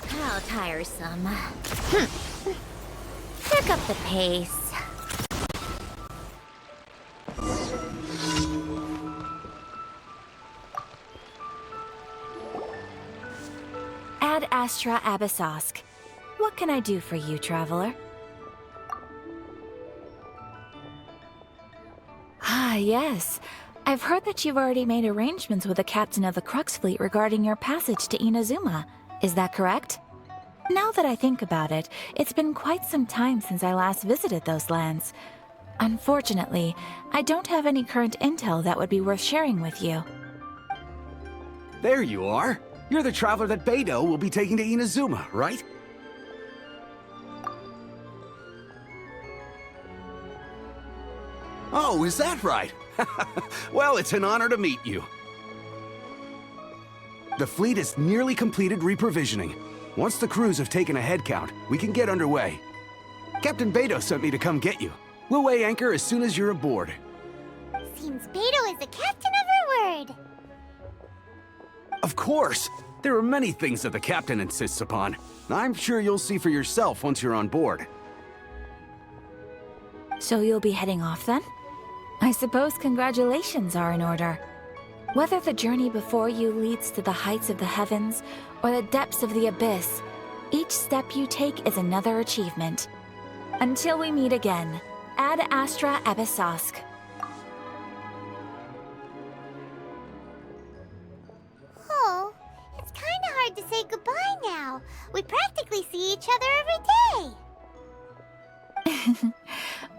How tiresome. Pick up the pace. Ad Astra Abyssosk. What can I do for you, traveler? Ah, yes. I've heard that you've already made arrangements with the captain of the Crux Fleet regarding your passage to Inazuma. Is that correct? Now that I think about it, it's been quite some time since I last visited those lands. Unfortunately, I don't have any current intel that would be worth sharing with you. There you are. You're the traveler that Beidou will be taking to Inazuma, right? Oh, is that right? Well, it's an honor to meet you. The fleet has nearly completed reprovisioning. Once the crews have taken a head count, we can get underway. Captain Beidou sent me to come get you. We'll weigh anchor as soon as you're aboard. Seems Beidou is the captain of her word. Of course! There are many things that the captain insists upon. I'm sure you'll see for yourself once you're on board. So you'll be heading off then? I suppose congratulations are in order. Whether the journey before you leads to the heights of the heavens or the depths of the abyss, each step you take is another achievement. Until we meet again, Ad Astra Abyssosk. Oh, it's kinda hard to say goodbye now. We practically see each other every day.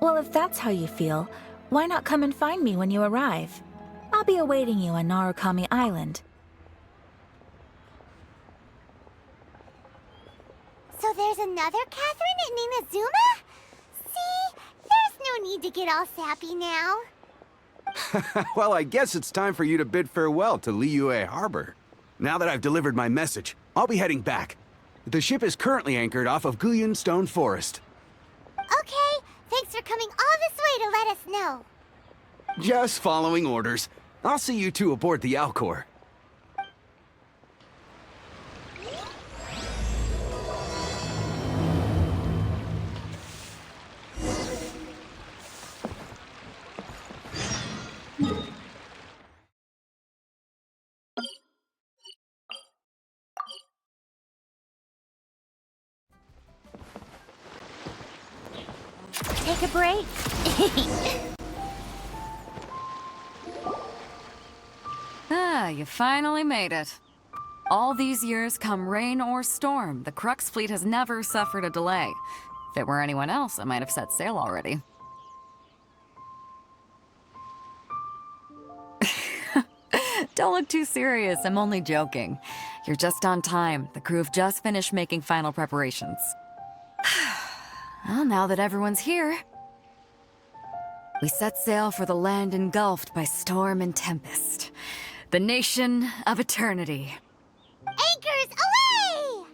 Well, if that's how you feel, why not come and find me when you arrive? I'll be awaiting you on Narukami Island. So there's another Catherine in Inazuma? See, there's no need to get all sappy now. Well, I guess it's time for you to bid farewell to Liyue Harbor. Now that I've delivered my message, I'll be heading back. The ship is currently anchored off of Guyun Stone Forest. Okay, thanks for coming all this way to let us know. Just following orders. I'll see you two aboard the Alcor. Take a break. You finally made it. All these years, come rain or storm, the Crux fleet has never suffered a delay. If it were anyone else, I might have set sail already. Don't look too serious, I'm only joking. You're just on time. The crew have just finished making final preparations. Well, now that everyone's here, we set sail for the land engulfed by storm and tempest. The nation of eternity. Anchors away!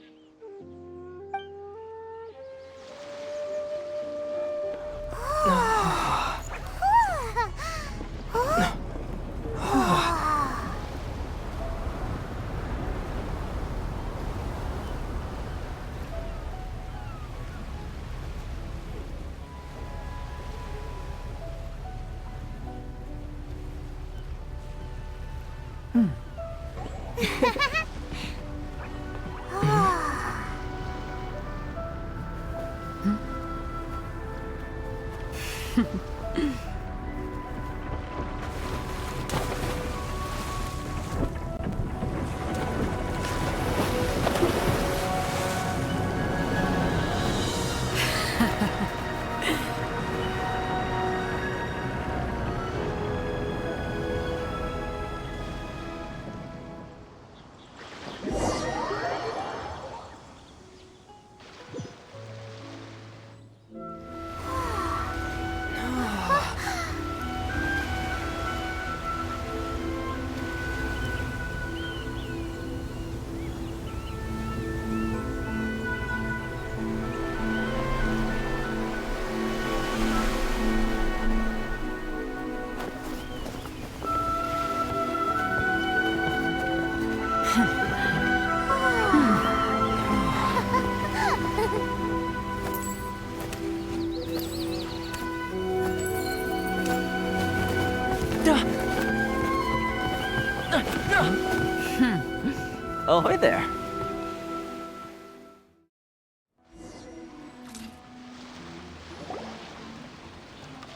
Ahoy there.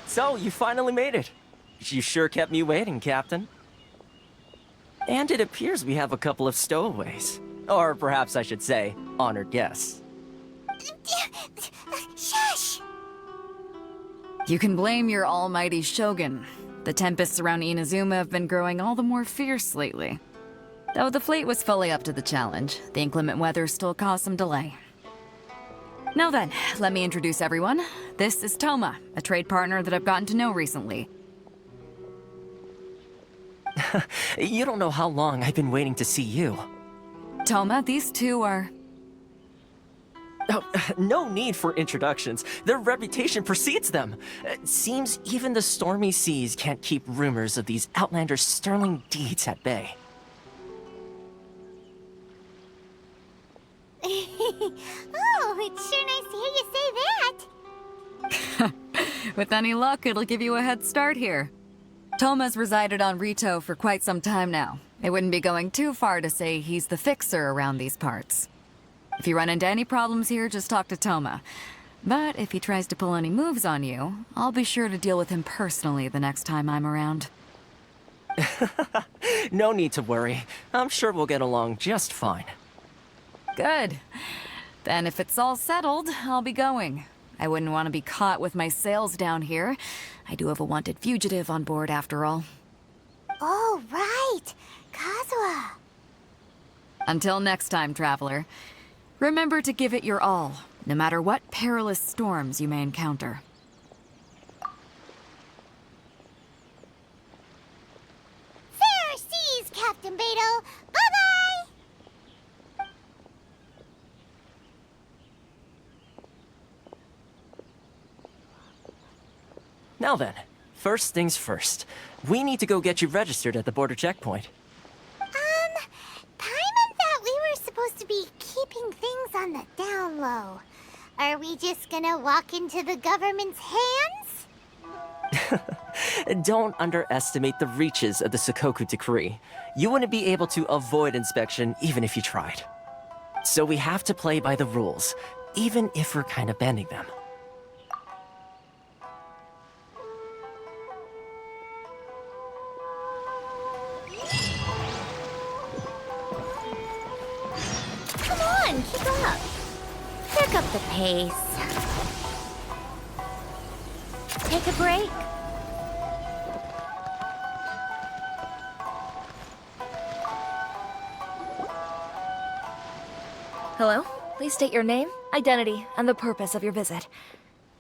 So, you finally made it. You sure kept me waiting, Captain. And it appears we have a couple of stowaways. Or perhaps I should say, honored guests. Shush! You can blame your almighty shogun. The tempests around Inazuma have been growing all the more fierce lately. Though the fleet was fully up to the challenge, the inclement weather still caused some delay. Now then, let me introduce everyone. This is Toma, a trade partner that I've gotten to know recently. You don't know how long I've been waiting to see you. Toma, these two are... Oh, no need for introductions. Their reputation precedes them. It seems even the stormy seas can't keep rumors of these Outlanders' sterling deeds at bay. Oh, it's sure nice to hear you say that. With any luck, it'll give you a head start here. Toma's resided on Rito for quite some time now. It wouldn't be going too far to say he's the fixer around these parts. If you run into any problems here, just talk to Toma. But if he tries to pull any moves on you, I'll be sure to deal with him personally the next time I'm around. No need to worry. I'm sure we'll get along just fine. Good. Then if it's all settled, I'll be going. I wouldn't want to be caught with my sails down here. I do have a wanted fugitive on board after all. Oh, right. Kazuha. Until next time, traveler. Remember to give it your all, no matter what perilous storms you may encounter. Fair seas, Captain Beto. Bye-bye! Now then, first things first. We need to go get you registered at the border checkpoint. Paimon thought we were supposed to be keeping things on the down low. Are we just gonna walk into the government's hands? Don't underestimate the reaches of the Sakoku Decree. You wouldn't be able to avoid inspection even if you tried. So we have to play by the rules, even if we're kind of bending them. Come on, keep up. Pick up the pace. Take a break. Hello? Please state your name, identity, and the purpose of your visit.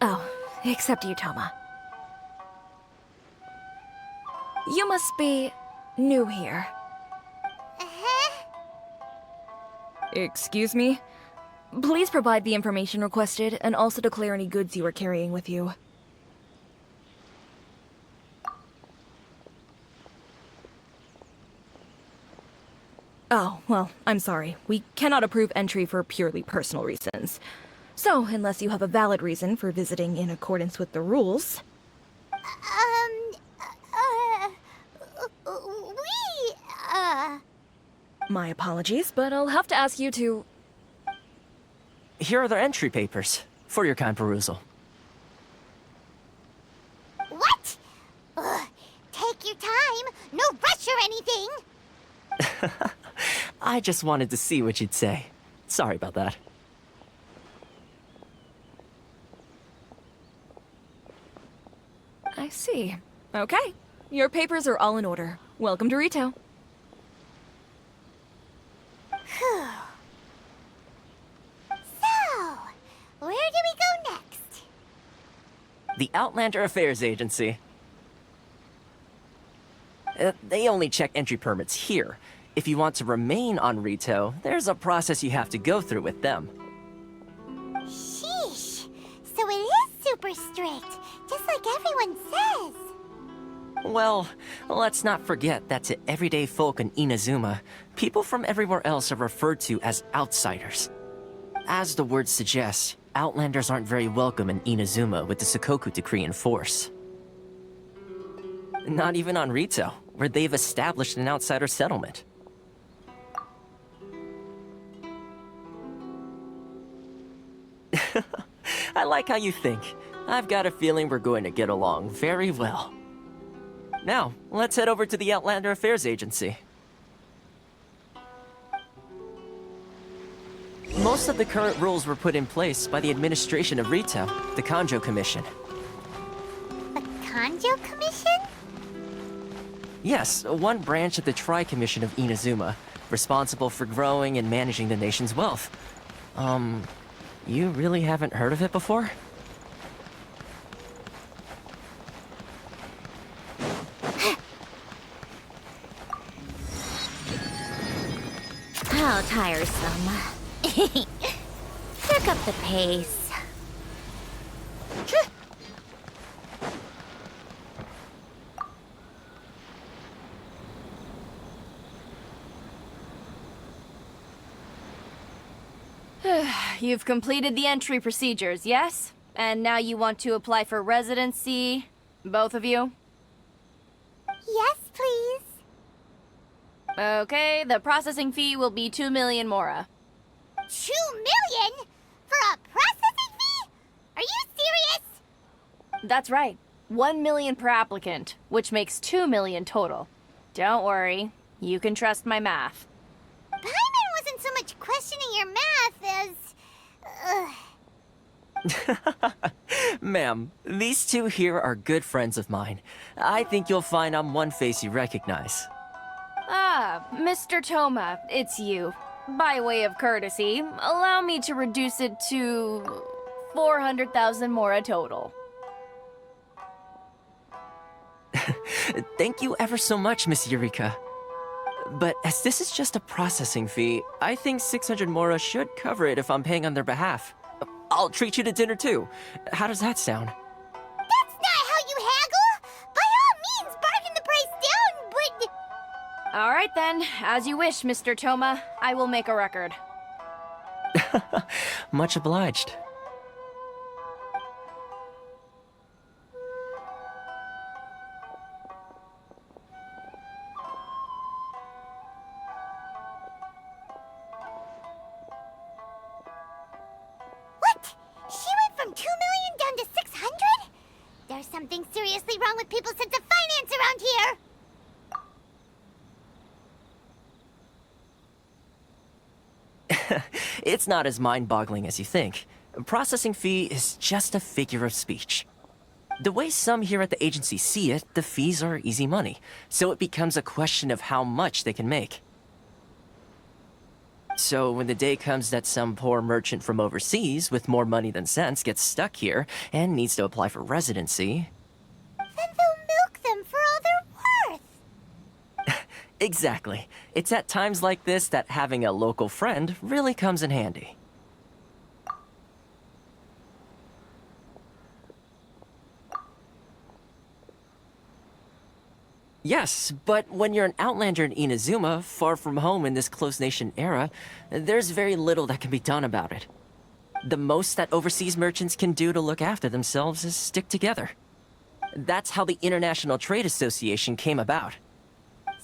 Oh, except you, Toma. You must be new here. Uh-huh. Excuse me? Please provide the information requested and also declare any goods you are carrying with you. Oh, well, I'm sorry. We cannot approve entry for purely personal reasons. So, unless you have a valid reason for visiting in accordance with the rules... My apologies, but I'll have to ask you to... Here are the entry papers, for your kind perusal. What? Take your time. No rush or anything. I just wanted to see what you'd say. Sorry about that. I see. Okay. Your papers are all in order. Welcome to Rito. So, where do we go next? The Outlander Affairs Agency. They only check entry permits here. If you want to remain on Rito, there's a process you have to go through with them. Sheesh. So it is super strict, just like everyone says. Well, let's not forget that to everyday folk in Inazuma, people from everywhere else are referred to as outsiders. As the word suggests, Outlanders aren't very welcome in Inazuma with the Sakoku Decree in force. Not even on Rito, where they've established an outsider settlement. I like how you think. I've got a feeling we're going to get along very well. Now, let's head over to the Outlander Affairs Agency. Most of the current rules were put in place by the administration of Rito, the Kanjo Commission. The Kanjo Commission? Yes, one branch of the Tri-Commission of Inazuma, responsible for growing and managing the nation's wealth. You really haven't heard of it before? How tiresome. Pick up the pace. You've completed the entry procedures, yes? And now you want to apply for residency? Both of you? Yes, please. Okay, the processing fee will be 2 million mora. 2 million? For a processing fee? Are you serious? That's right. 1 million per applicant, which makes 2 million total. Don't worry, you can trust my math. Paimon wasn't so much questioning your math as... Ma'am, these two here are good friends of mine. I think you'll find I'm one face you recognize. Ah, Mr. Toma, it's you. By way of courtesy, allow me to reduce it to 400,000 mora total. Thank you ever so much, Miss Eureka. But as this is just a processing fee, I think 600 mora should cover it if I'm paying on their behalf. I'll treat you to dinner too. How does that sound? That's not how you haggle! By all means, bargain the price down, but... All right then, as you wish, Mr. Toma. I will make a record. Much obliged. What? She went from 2 million down to 600? There's something seriously wrong with people's sense of finance around here! It's not as mind-boggling as you think. Processing fee is just a figure of speech. The way some here at the agency see it, the fees are easy money, so it becomes a question of how much they can make. So when the day comes that some poor merchant from overseas with more money than sense gets stuck here and needs to apply for residency... Then they'll milk them for all they're worth! Exactly. It's at times like this that having a local friend really comes in handy. Yes, but when you're an outlander in Inazuma, far from home in this close nation era, there's very little that can be done about it. The most that overseas merchants can do to look after themselves is stick together. That's how the International Trade Association came about.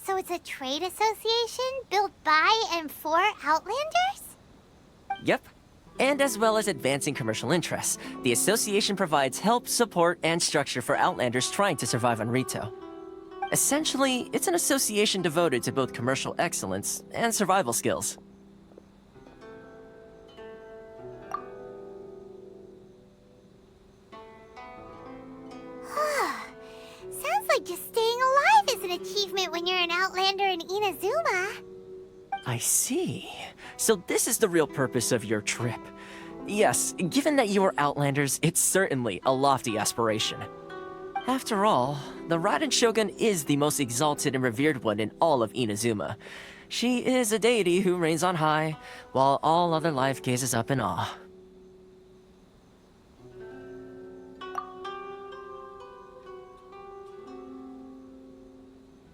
So it's a trade association built by and for Outlanders? Yep. And as well as advancing commercial interests, the association provides help, support, and structure for Outlanders trying to survive on Rito. Essentially, it's an association devoted to both commercial excellence and survival skills. Sounds like just staying alive is an achievement when you're an Outlander in Inazuma. I see. So this is the real purpose of your trip. Yes, given that you are Outlanders, it's certainly a lofty aspiration. After all, the Raiden Shogun is the most exalted and revered one in all of Inazuma. She is a deity who reigns on high, while all other life gazes up in awe.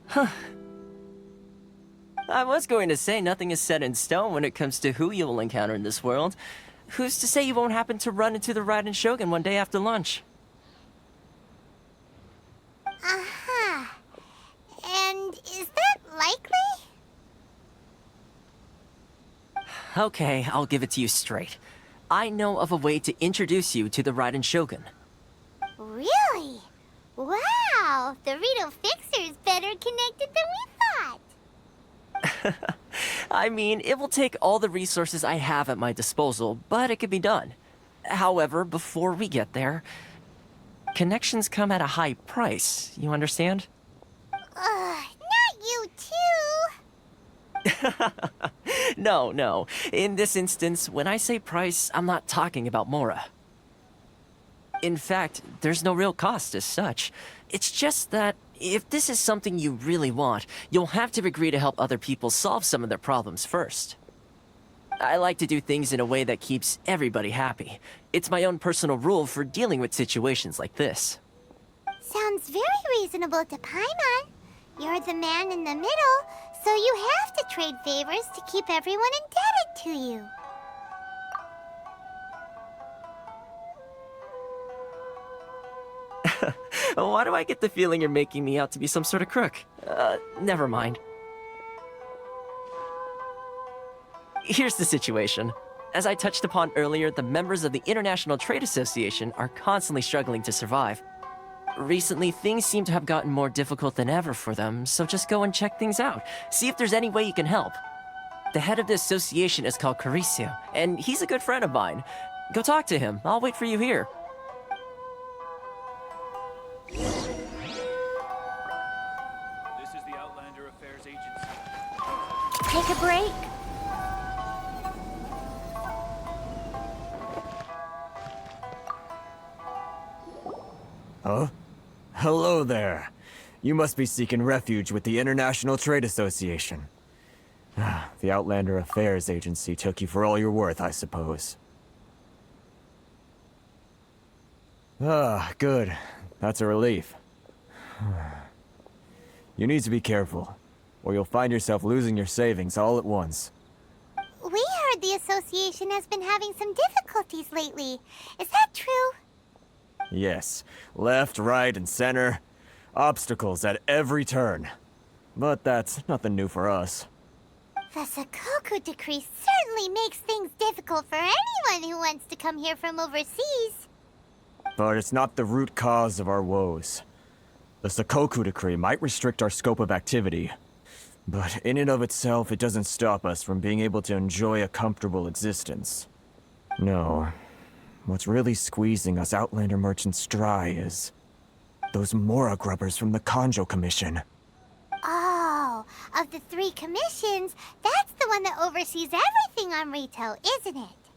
Huh. I was going to say nothing is set in stone when it comes to who you will encounter in this world. Who's to say you won't happen to run into the Raiden Shogun one day after lunch? Uh-huh. And is that likely? Okay, I'll give it to you straight. I know of a way to introduce you to the Raiden Shogun. Really? Wow, the Rito Fixer's better connected than we thought. I mean, it will take all the resources I have at my disposal, but it can be done. However, before we get there, connections come at a high price, you understand? Not you too. No. In this instance, when I say price, I'm not talking about Mora. In fact, there's no real cost as such. It's just that if this is something you really want, you'll have to agree to help other people solve some of their problems first. I like to do things in a way that keeps everybody happy. It's my own personal rule for dealing with situations like this. Sounds very reasonable to Paimon. You're the man in the middle, so you have to trade favors to keep everyone indebted to you. Why do I get the feeling you're making me out to be some sort of crook? Never mind. Here's the situation. As I touched upon earlier, the members of the International Trade Association are constantly struggling to survive. Recently, things seem to have gotten more difficult than ever for them, so just go and check things out. See if there's any way you can help. The head of the association is called Carisio, and he's a good friend of mine. Go talk to him. I'll wait for you here. This is the Outlander Affairs Agency. Take a break. Huh? Hello there. You must be seeking refuge with the International Trade Association. The Outlander Affairs Agency took you for all you're worth, I suppose. Good. That's a relief. You need to be careful, or you'll find yourself losing your savings all at once. We heard the association has been having some difficulties lately. Is that true? Yes. Left, right, and center. Obstacles at every turn. But that's nothing new for us. The Sakoku decree certainly makes things difficult for anyone who wants to come here from overseas. But it's not the root cause of our woes. The Sakoku decree might restrict our scope of activity, but in and of itself, it doesn't stop us from being able to enjoy a comfortable existence. No. What's really squeezing us Outlander merchants dry is those Mora grubbers from the Kanjo Commission. Oh, of the 3 commissions, that's the one that oversees everything on Rito, isn't it?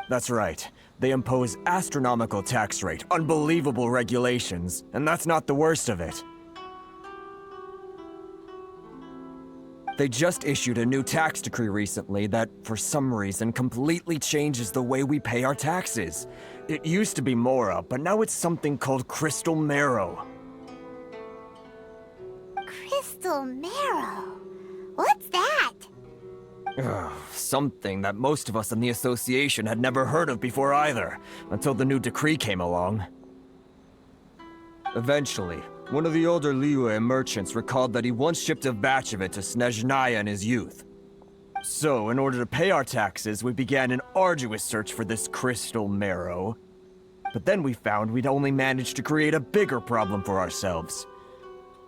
That's right. They impose astronomical tax rate, unbelievable regulations, and that's not the worst of it. They just issued a new tax decree recently that, for some reason, completely changes the way we pay our taxes. It used to be Mora, but now it's something called Crystal Marrow. Crystal Marrow? What's that? Something that most of us in the association had never heard of before either, until the new decree came along. Eventually, one of the older Liyue merchants recalled that he once shipped a batch of it to Snezhnaya in his youth. So, in order to pay our taxes, we began an arduous search for this crystal marrow. But then we found we'd only managed to create a bigger problem for ourselves.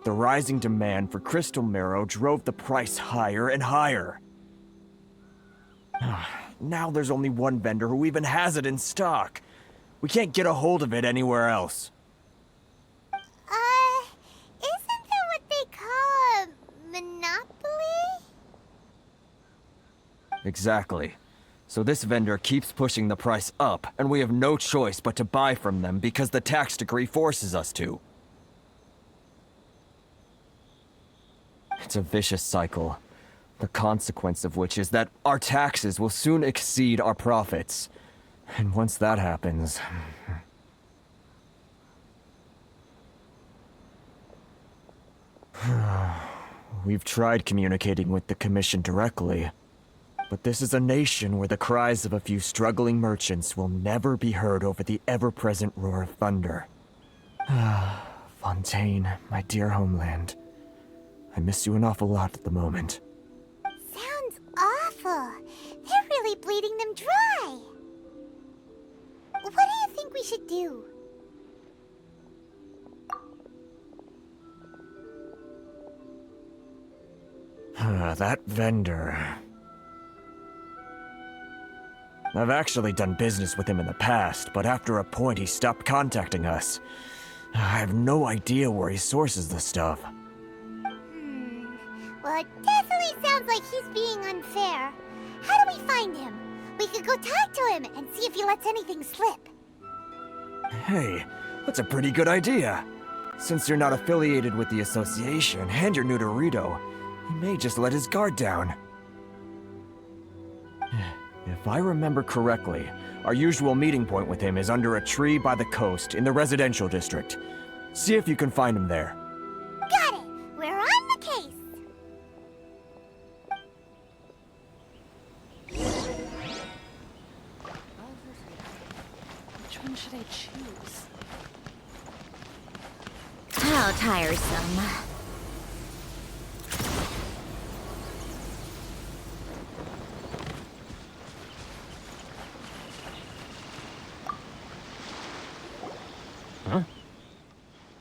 The rising demand for crystal marrow drove the price higher and higher. Now there's only one vendor who even has it in stock. We can't get a hold of it anywhere else. Isn't that what they call a monopoly? Exactly. So this vendor keeps pushing the price up, and we have no choice but to buy from them because the tax decree forces us to. It's a vicious cycle. The consequence of which is that our taxes will soon exceed our profits. And once that happens... We've tried communicating with the Commission directly, but this is a nation where the cries of a few struggling merchants will never be heard over the ever-present roar of thunder. Fontaine, my dear homeland. I miss you an awful lot at the moment. Sounds awful. They're really bleeding them dry. What do you think we should do? That vendor. I've actually done business with him in the past, but after a point he stopped contacting us. I have no idea where he sources the stuff. Well, it definitely sounds like he's being unfair. How do we find him? We could go talk to him and see if he lets anything slip. Hey, that's a pretty good idea. Since you're not affiliated with the association and you're new to Rito, he may just let his guard down. If I remember correctly, our usual meeting point with him is under a tree by the coast in the residential district. See if you can find him there. Got it! We're on the case! Which one should I choose? How tiresome.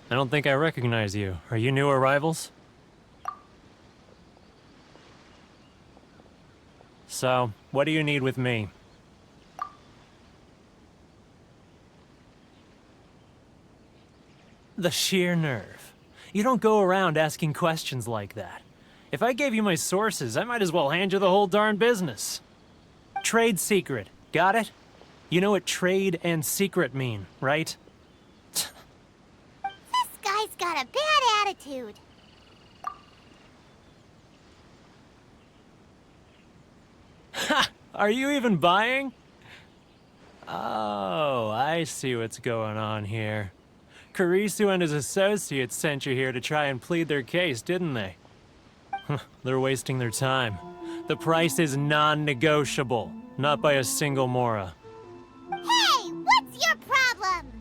I don't think I recognize you. Are you new arrivals? So, what do you need with me? The sheer nerve. You don't go around asking questions like that. If I gave you my sources, I might as well hand you the whole darn business. Trade secret. Got it? You know what trade and secret mean, right? This guy's got a bad attitude. Ha! Are you even buying? Oh, I see what's going on here. Kurisu and his associates sent you here to try and plead their case, didn't they? They're wasting their time. The price is non-negotiable, not by a single Mora. Hey, what's your problem?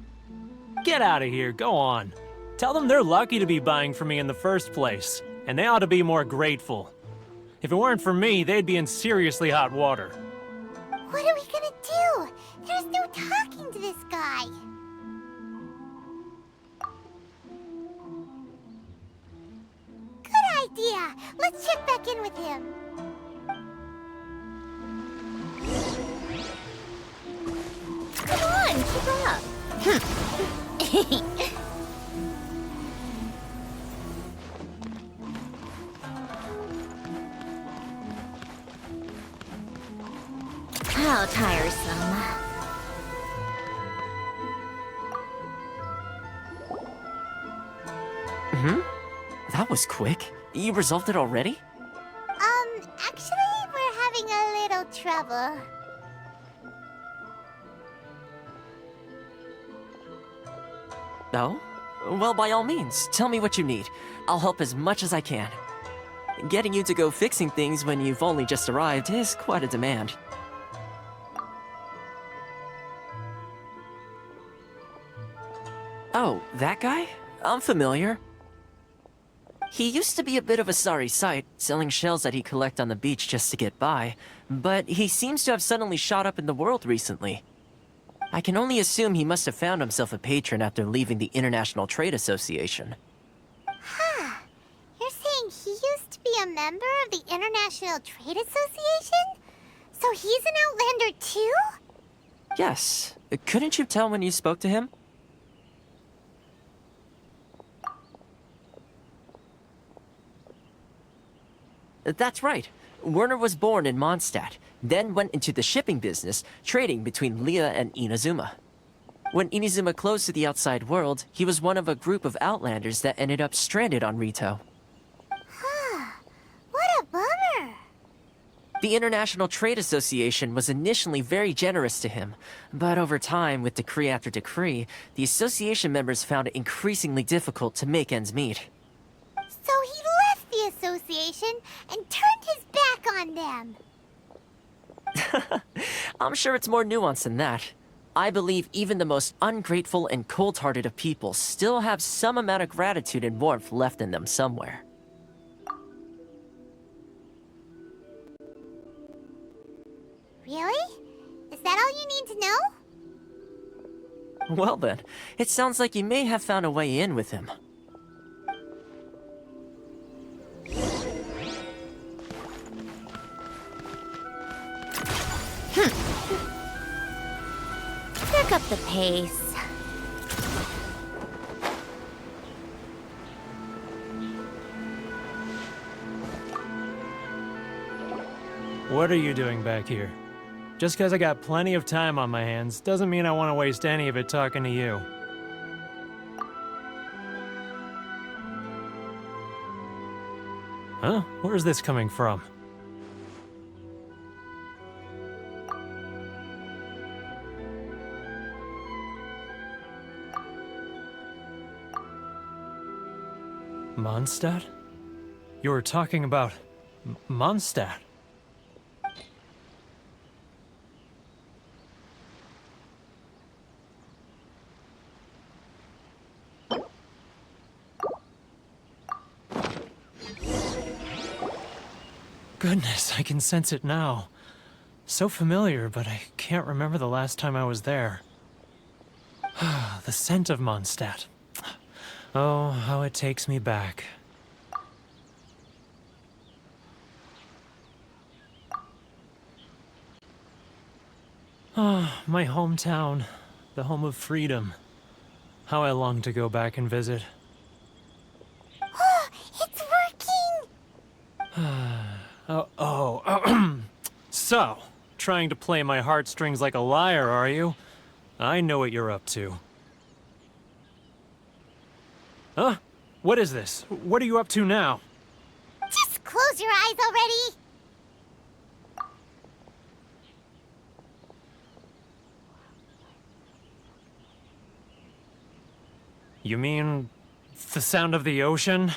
Get out of here, go on. Tell them they're lucky to be buying from me in the first place, and they ought to be more grateful. If it weren't for me, they'd be in seriously hot water. What are we gonna do? There's no talking to this guy. Good idea. Let's check back in with him. Come on, keep up. How tiresome. That was quick. You resolved it already? Actually, we're having a little trouble. No? Well, by all means, tell me what you need. I'll help as much as I can. Getting you to go fixing things when you've only just arrived is quite a demand. Oh, that guy? I'm familiar. He used to be a bit of a sorry sight, selling shells that he collect on the beach just to get by, but he seems to have suddenly shot up in the world recently. I can only assume he must have found himself a patron after leaving the International Trade Association. Huh. You're saying he used to be a member of the International Trade Association? So he's an Outlander too? Yes. Couldn't you tell when you spoke to him? That's right. Werner was born in Mondstadt, then went into the shipping business, trading between Leah and Inazuma. When Inazuma closed to the outside world, he was one of a group of Outlanders that ended up stranded on Rito. What a bummer. The International Trade Association was initially very generous to him, but over time, with decree after decree, the association members found it increasingly difficult to make ends meet. So he left the association and turned his back on them. I'm sure it's more nuanced than that. I believe even the most ungrateful and cold-hearted of people still have some amount of gratitude and warmth left in them somewhere. Really? Is that all you need to know? Well then, it sounds like you may have found a way in with him. Pick up the pace. What are you doing back here? Just because I got plenty of time on my hands doesn't mean I want to waste any of it talking to you. Huh? Where's this coming from? Mondstadt? You were talking about Mondstadt. Goodness, I can sense it now. So familiar, but I can't remember the last time I was there. The scent of Mondstadt. Oh, how it takes me back. Ah, my hometown. The home of freedom. How I long to go back and visit. It's working! So, trying to play my heartstrings like a liar, are you? I know what you're up to. Huh? What is this? What are you up to now? Just close your eyes already! You mean the sound of the ocean?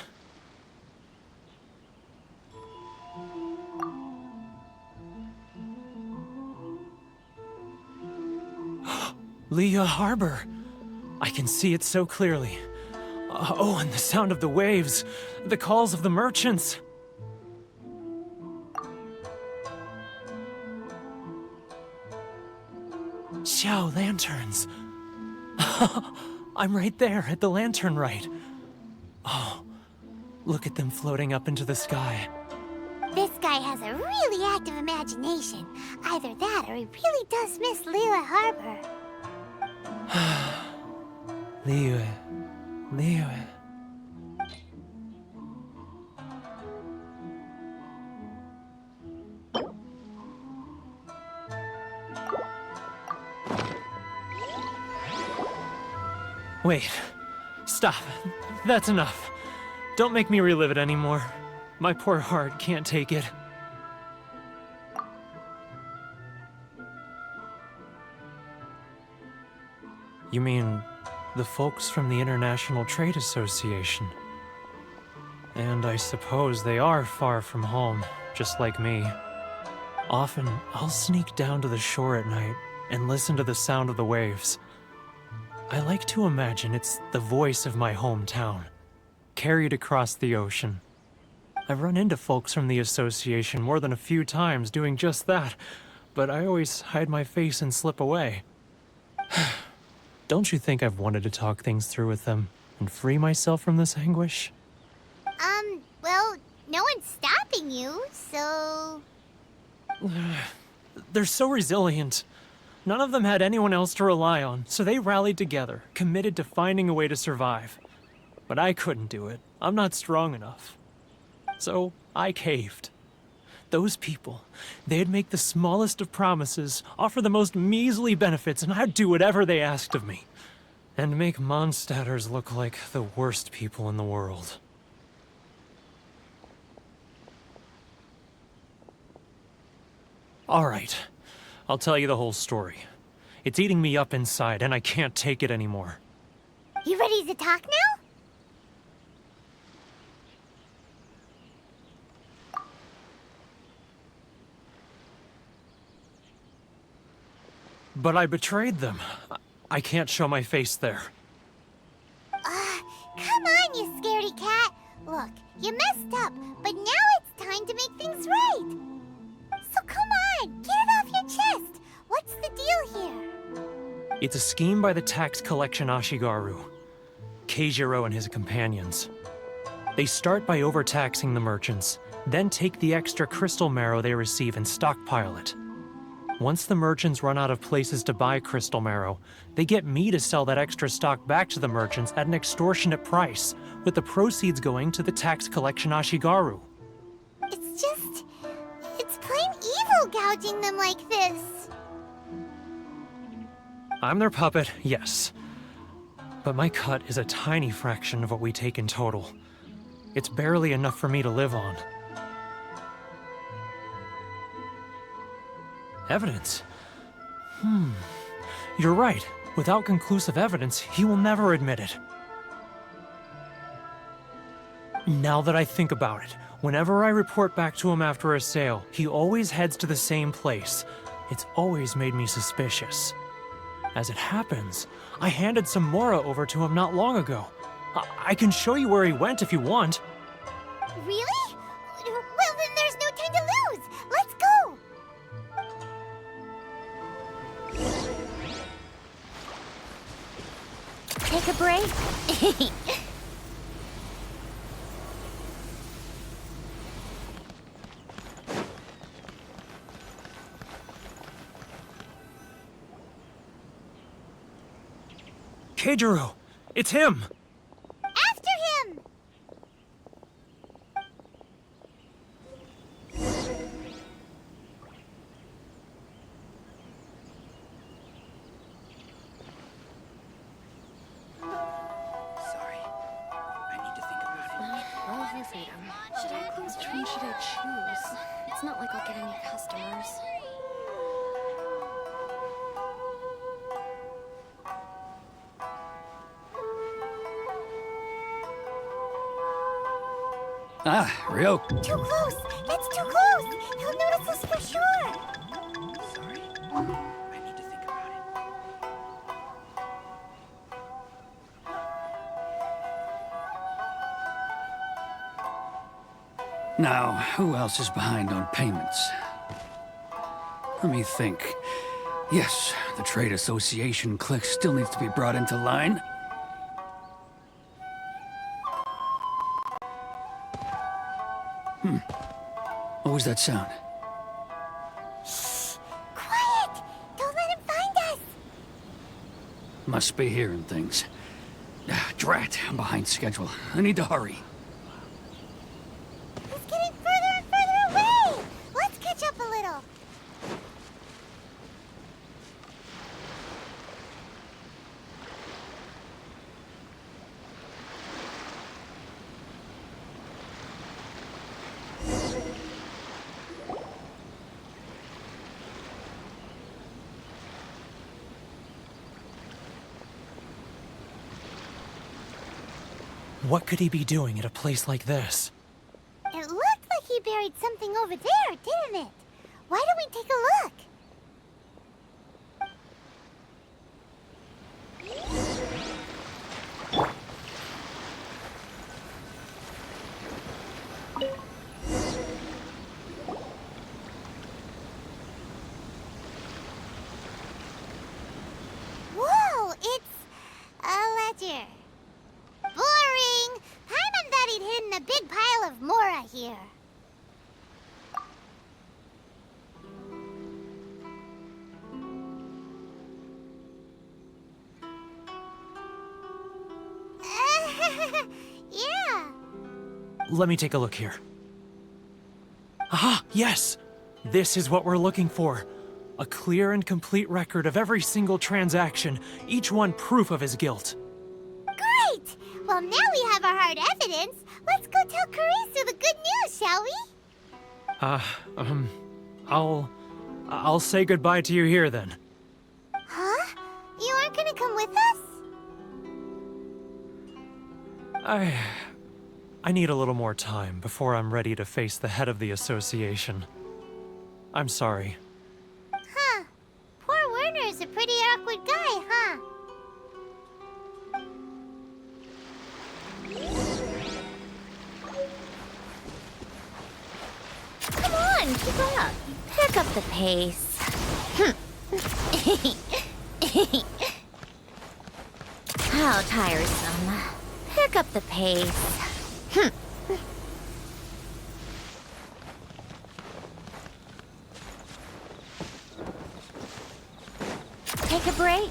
Leah Harbor. I can see it so clearly. Oh, and the sound of the waves. The calls of the merchants. Xiao lanterns. I'm right there at the lantern right. Oh, look at them floating up into the sky. This guy has a really active imagination. Either that or he really does miss Liyue Harbor. Liyue. Wait. Stop. That's enough. Don't make me relive it anymore. My poor heart can't take it. You mean the folks from the International Trade Association? And I suppose they are far from home, just like me. Often, I'll sneak down to the shore at night and listen to the sound of the waves. I like to imagine it's the voice of my hometown, carried across the ocean. I've run into folks from the association more than a few times doing just that, but I always hide my face and slip away. Don't you think I've wanted to talk things through with them and free myself from this anguish? Well, no one's stopping you, so... They're so resilient. None of them had anyone else to rely on, so they rallied together, committed to finding a way to survive. But I couldn't do it. I'm not strong enough. So I caved. Those people, they'd make the smallest of promises, offer the most measly benefits, and I'd do whatever they asked of me. And make Mondstadters look like the worst people in the world. All right, I'll tell you the whole story. It's eating me up inside, and I can't take it anymore. You ready to talk now? But I betrayed them. I can't show my face there. Come on, you scaredy cat. Look, you messed up, but now it's time to make things right. So come on, get it off your chest. What's the deal here? It's a scheme by the tax collection Ashigaru, Keijiro and his companions. They start by overtaxing the merchants, then take the extra crystal marrow they receive and stockpile it. Once the merchants run out of places to buy crystal marrow, they get me to sell that extra stock back to the merchants at an extortionate price, with the proceeds going to the tax collection Ashigaru. It's plain evil gouging them like this. I'm their puppet, yes. But my cut is a tiny fraction of what we take in total. It's barely enough for me to live on. Evidence? You're right. Without conclusive evidence, he will never admit it. Now that I think about it, whenever I report back to him after a sale, he always heads to the same place. It's always made me suspicious. As it happens, I handed some Mora over to him not long ago. I can show you where he went if you want. Really? Well, then there's no time to lose. Let's go. Take a break? Keijiro! It's him! After him! Sorry. I need to think about it. Love your freedom. Should I close? Which one should I choose? It's not like I'll get any customers. Ah, Ryo. Too close! That's too close! He'll notice us for sure! Sorry. I need to think about it. Now, who else is behind on payments? Let me think. Yes, the Trade Association clique still needs to be brought into line. What was that sound? Shh! Quiet! Don't let him find us! Must be hearing things. Ah, drat, I'm behind schedule. I need to hurry. He's getting further and further away! Let's catch up a little. What could he be doing at a place like this? It looked like he buried something over there, didn't it? Why don't we take a look? Whoa, it's a ledger. Boring! Paimon thought he'd hidden a big pile of Mora here. Yeah. Let me take a look here. Aha! Yes! This is what we're looking for. A clear and complete record of every single transaction, each one proof of his guilt. Great! Well, now we have our hard evidence. Let's go tell Karisu the good news, shall we? I'll say goodbye to you here then. Huh? You aren't gonna come with us? I need a little more time before I'm ready to face the head of the association. I'm sorry. Huh. Poor Werner's a pretty awkward guy, huh? Come on, keep up. Pick up the pace. How tiresome. Pick up the pace. Take a break.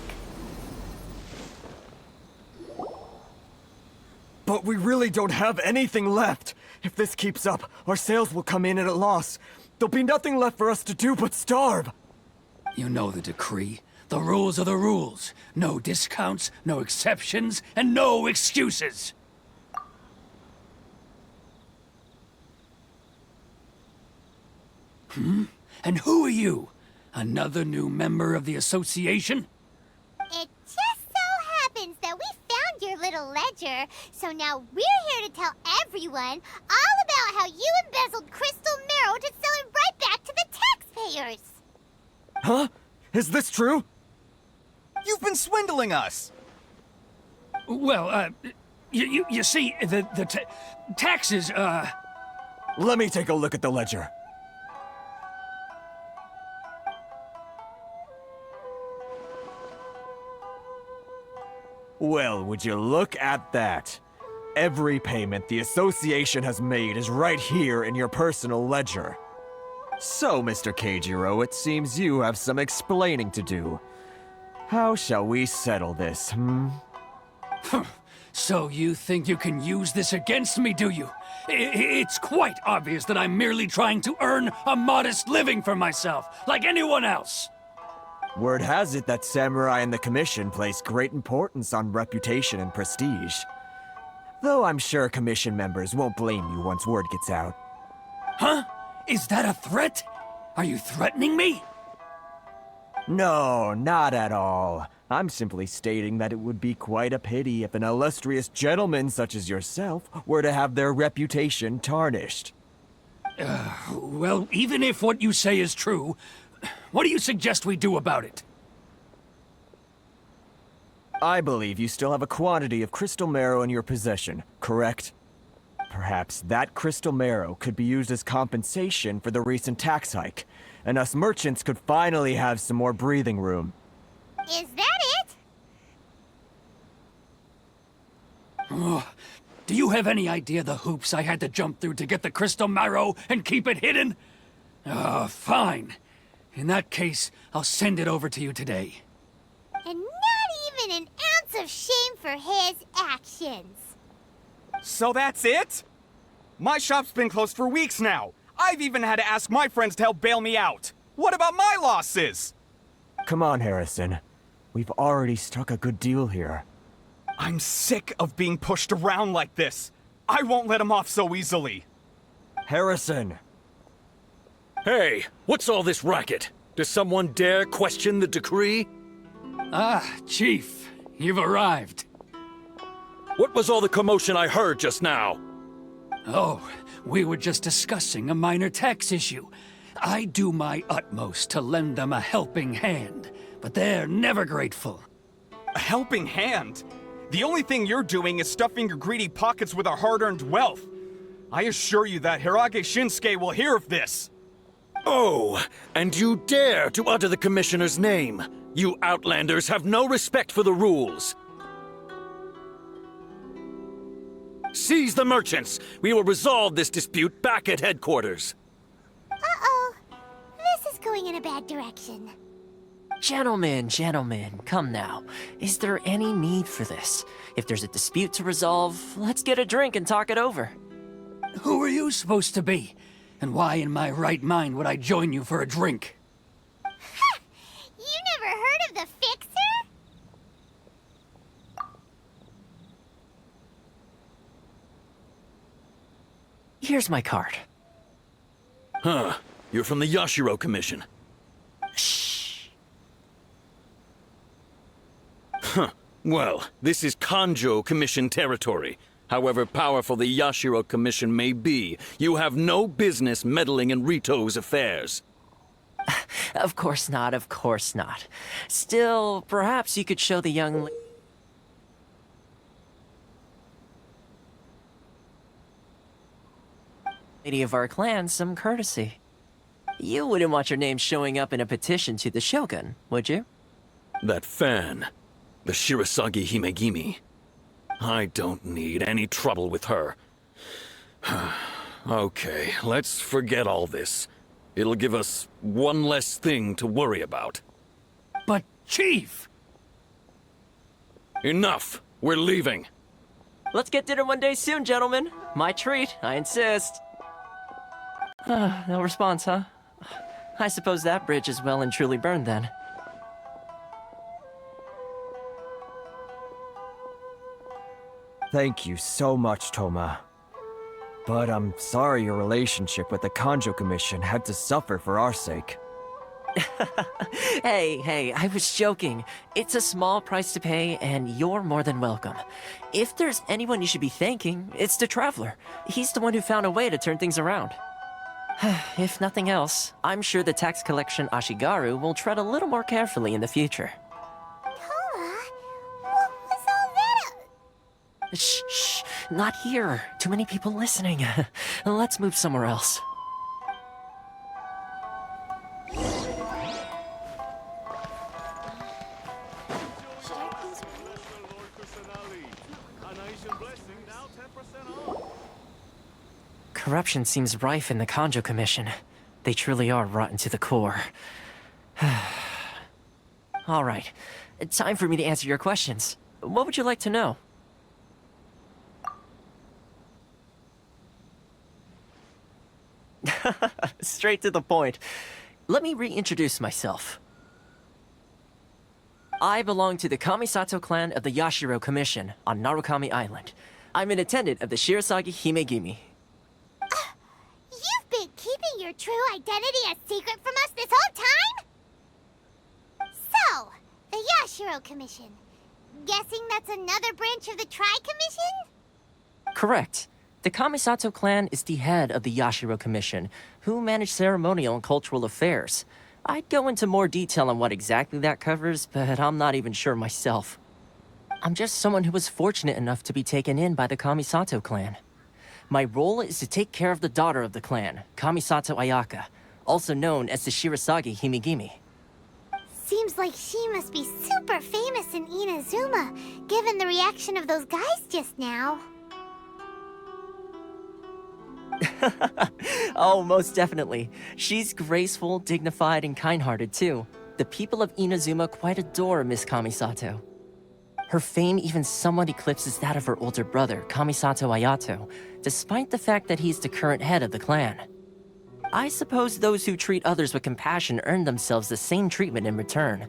But we really don't have anything left. If this keeps up, our sales will come in at a loss. There'll be nothing left for us to do but starve. You know the decree. The rules are the rules. No discounts, no exceptions, and no excuses. And who are you? Another new member of the association? It just so happens that we found your little ledger, so now we're here to tell everyone all about how you embezzled crystal marrow to sell it right back to the taxpayers. Huh? Is this true? You've been swindling us! Well, you see, the taxes, Let me take a look at the ledger. Well, would you look at that? Every payment the association has made is right here in your personal ledger. So, Mr. Keijiro, it seems you have some explaining to do. How shall we settle this, So you think you can use this against me, do you? It's quite obvious that I'm merely trying to earn a modest living for myself, like anyone else. Word has it that Samurai and the Commission place great importance on reputation and prestige. Though I'm sure Commission members won't blame you once word gets out. Huh? Is that a threat? Are you threatening me? No, not at all. I'm simply stating that it would be quite a pity if an illustrious gentleman such as yourself were to have their reputation tarnished. Well, even if what you say is true, what do you suggest we do about it? I believe you still have a quantity of crystal marrow in your possession, correct? Perhaps that crystal marrow could be used as compensation for the recent tax hike, and us merchants could finally have some more breathing room. Is that it? Oh, do you have any idea the hoops I had to jump through to get the crystal marrow and keep it hidden? Fine. In that case, I'll send it over to you today. And not even an ounce of shame for his actions. So that's it? My shop's been closed for weeks now. I've even had to ask my friends to help bail me out. What about my losses? Come on, Harrison. We've already struck a good deal here. I'm sick of being pushed around like this. I won't let him off so easily. Harrison! Hey, what's all this racket? Does someone dare question the decree? Ah, Chief, you've arrived. What was all the commotion I heard just now? Oh, we were just discussing a minor tax issue. I do my utmost to lend them a helping hand, but they're never grateful. A helping hand? The only thing you're doing is stuffing your greedy pockets with our hard-earned wealth. I assure you that Hirage Shinsuke will hear of this. Oh, and you dare to utter the Commissioner's name. You Outlanders have no respect for the rules. Seize the merchants. We will resolve this dispute back at headquarters. Uh-oh. This is going in a bad direction. Gentlemen, come now. Is there any need for this? If there's a dispute to resolve, let's get a drink and talk it over. Who are you supposed to be? And why in my right mind would I join you for a drink? Ha! You never heard of the Fixer? Here's my card. Huh. You're from the Yashiro Commission. Shh. Huh. Well, this is Kanjo Commission territory. However powerful the Yashiro Commission may be, you have no business meddling in Rito's affairs. Of course not, of course not. Still, perhaps you could show the young lady of our clan some courtesy. You wouldn't want your name showing up in a petition to the Shogun, would you? That fan. The Shirasagi Himegimi. I don't need any trouble with her. Okay, let's forget all this. It'll give us one less thing to worry about. But, Chief! Enough! We're leaving! Let's get dinner one day soon, gentlemen. My treat, I insist. No response, huh? I suppose that bridge is well and truly burned then. Thank you so much, Toma. But I'm sorry your relationship with the Kanjo Commission had to suffer for our sake. Hey, I was joking. It's a small price to pay, and you're more than welcome. If there's anyone you should be thanking, it's the Traveler. He's the one who found a way to turn things around. If nothing else, I'm sure the tax collection Ashigaru will tread a little more carefully in the future. Toma, what was all that? Shh, not here. Too many people listening. Let's move somewhere else. Corruption seems rife in the Kanjo Commission. They truly are rotten to the core. All right, time for me to answer your questions. What would you like to know? Straight to the point. Let me reintroduce myself. I belong to the Kamisato clan of the Yashiro Commission on Narukami Island. I'm an attendant of the Shirasagi Himegimi. You've been keeping your true identity a secret from us this whole time? So, the Yashiro Commission. Guessing that's another branch of the Tri-Commission? Correct. The Kamisato clan is the head of the Yashiro Commission, who manage ceremonial and cultural affairs. I'd go into more detail on what exactly that covers, but I'm not even sure myself. I'm just someone who was fortunate enough to be taken in by the Kamisato clan. My role is to take care of the daughter of the clan, Kamisato Ayaka, also known as the Shirasagi Himegimi. Seems like she must be super famous in Inazuma, given the reaction of those guys just now. Oh, most definitely. She's graceful, dignified, and kind-hearted too. The people of Inazuma quite adore Miss Kamisato. Her fame even somewhat eclipses that of her older brother, Kamisato Ayato, despite the fact that he's the current head of the clan. I suppose those who treat others with compassion earn themselves the same treatment in return.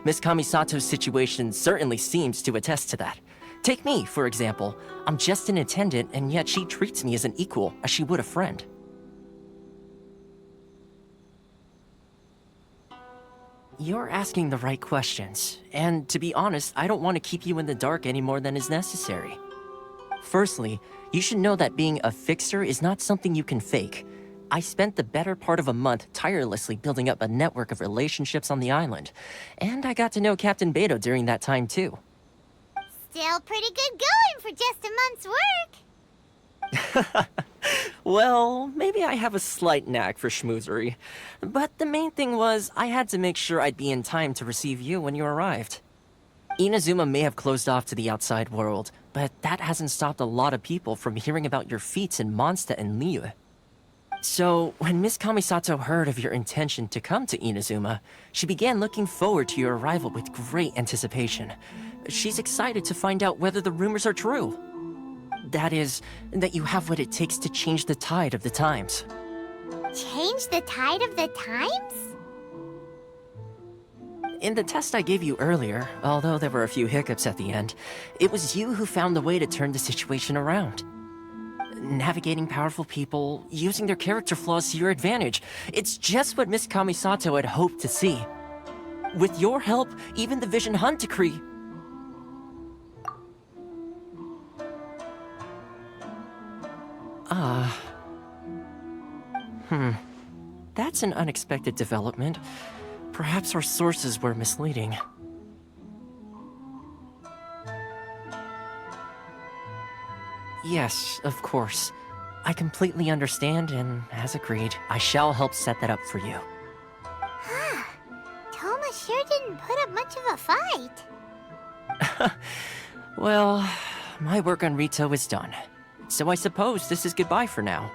Miss Kamisato's situation certainly seems to attest to that. Take me, for example. I'm just an attendant, and yet she treats me as an equal, as she would a friend. You're asking the right questions, and to be honest, I don't want to keep you in the dark any more than is necessary. Firstly, you should know that being a fixer is not something you can fake. I spent the better part of a month tirelessly building up a network of relationships on the island, and I got to know Captain Beto during that time too. Still pretty good going for just a month's work. Well, maybe I have a slight knack for schmoozery. But the main thing was, I had to make sure I'd be in time to receive you when you arrived. Inazuma may have closed off to the outside world, but that hasn't stopped a lot of people from hearing about your feats in Mondstadt and Liyue. So, when Miss Kamisato heard of your intention to come to Inazuma, she began looking forward to your arrival with great anticipation. She's excited to find out whether the rumors are true. That is, that you have what it takes to change the tide of the times. Change the tide of the times? In the test I gave you earlier, although there were a few hiccups at the end, it was you who found the way to turn the situation around. Navigating powerful people, using their character flaws to your advantage. It's just what Miss Kamisato had hoped to see. With your help, even the Vision Hunt decree... That's an unexpected development. Perhaps our sources were misleading. Yes, of course. I completely understand, and as agreed, I shall help set that up for you. Huh. Toma sure didn't put up much of a fight. Well, my work on Rito is done. So I suppose this is goodbye for now.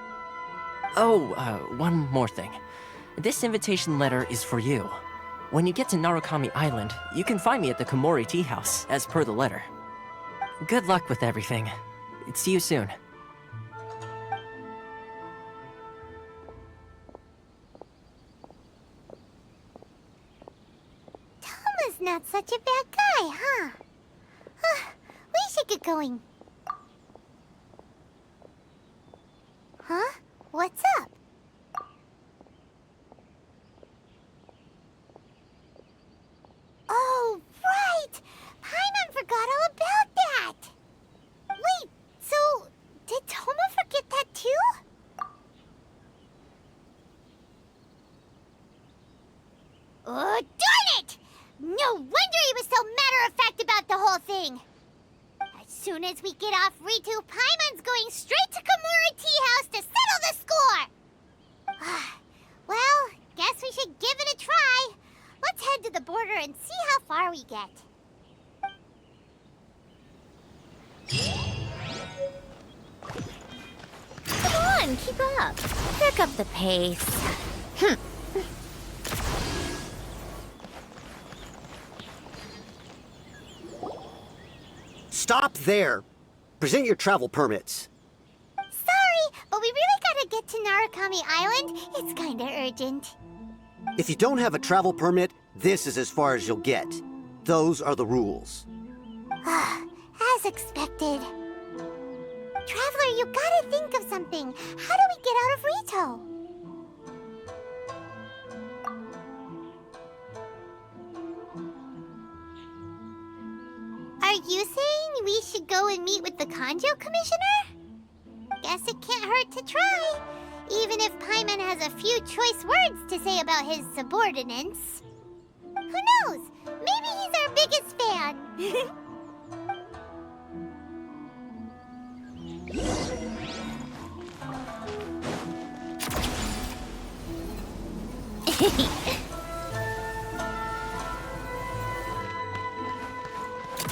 Oh, one more thing. This invitation letter is for you. When you get to Narukami Island, you can find me at the Komori Tea House, as per the letter. Good luck with everything. See you soon. Toma's not such a bad guy, huh? We should get going. Huh? What's up? Oh, right! Paimon forgot all about that! Wait, so did Toma forget that too? Oh, darn it! No wonder he was so matter-of-fact about the whole thing! As soon as we get off Ritu, Paimon's going straight to Komori Tea House to settle the score! Well, guess we should give it a try. Let's head to the border and see how far we get. Come on, keep up. Pick up the pace. Stop there! Present your travel permits. Sorry, but we really gotta get to Narukami Island. It's kinda urgent. If you don't have a travel permit, this is as far as you'll get. Those are the rules. As expected. Traveler, you gotta think of something. How do we get out of Rito? Are you saying we should go and meet with the Kanjo Commissioner? Guess it can't hurt to try. Even if Paimon has a few choice words to say about his subordinates. Who knows? Maybe he's our biggest fan.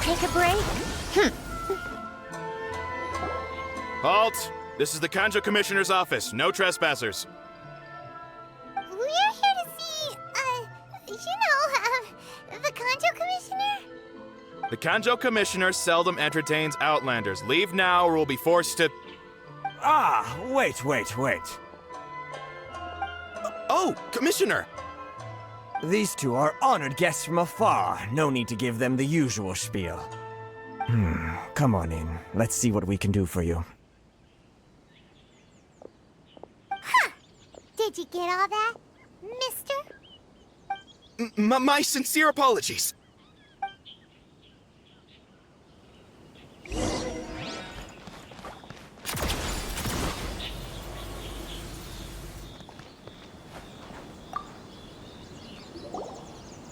Take a break? Halt! This is the Kanjo Commissioner's office. No trespassers. We're here to see, the Kanjo Commissioner? The Kanjo Commissioner seldom entertains Outlanders. Leave now or we'll be forced to... Ah, wait. Oh, Commissioner! These two are honored guests from afar. No need to give them the usual spiel. Come on in. Let's see what we can do for you. Did you get all that, mister? My sincere apologies.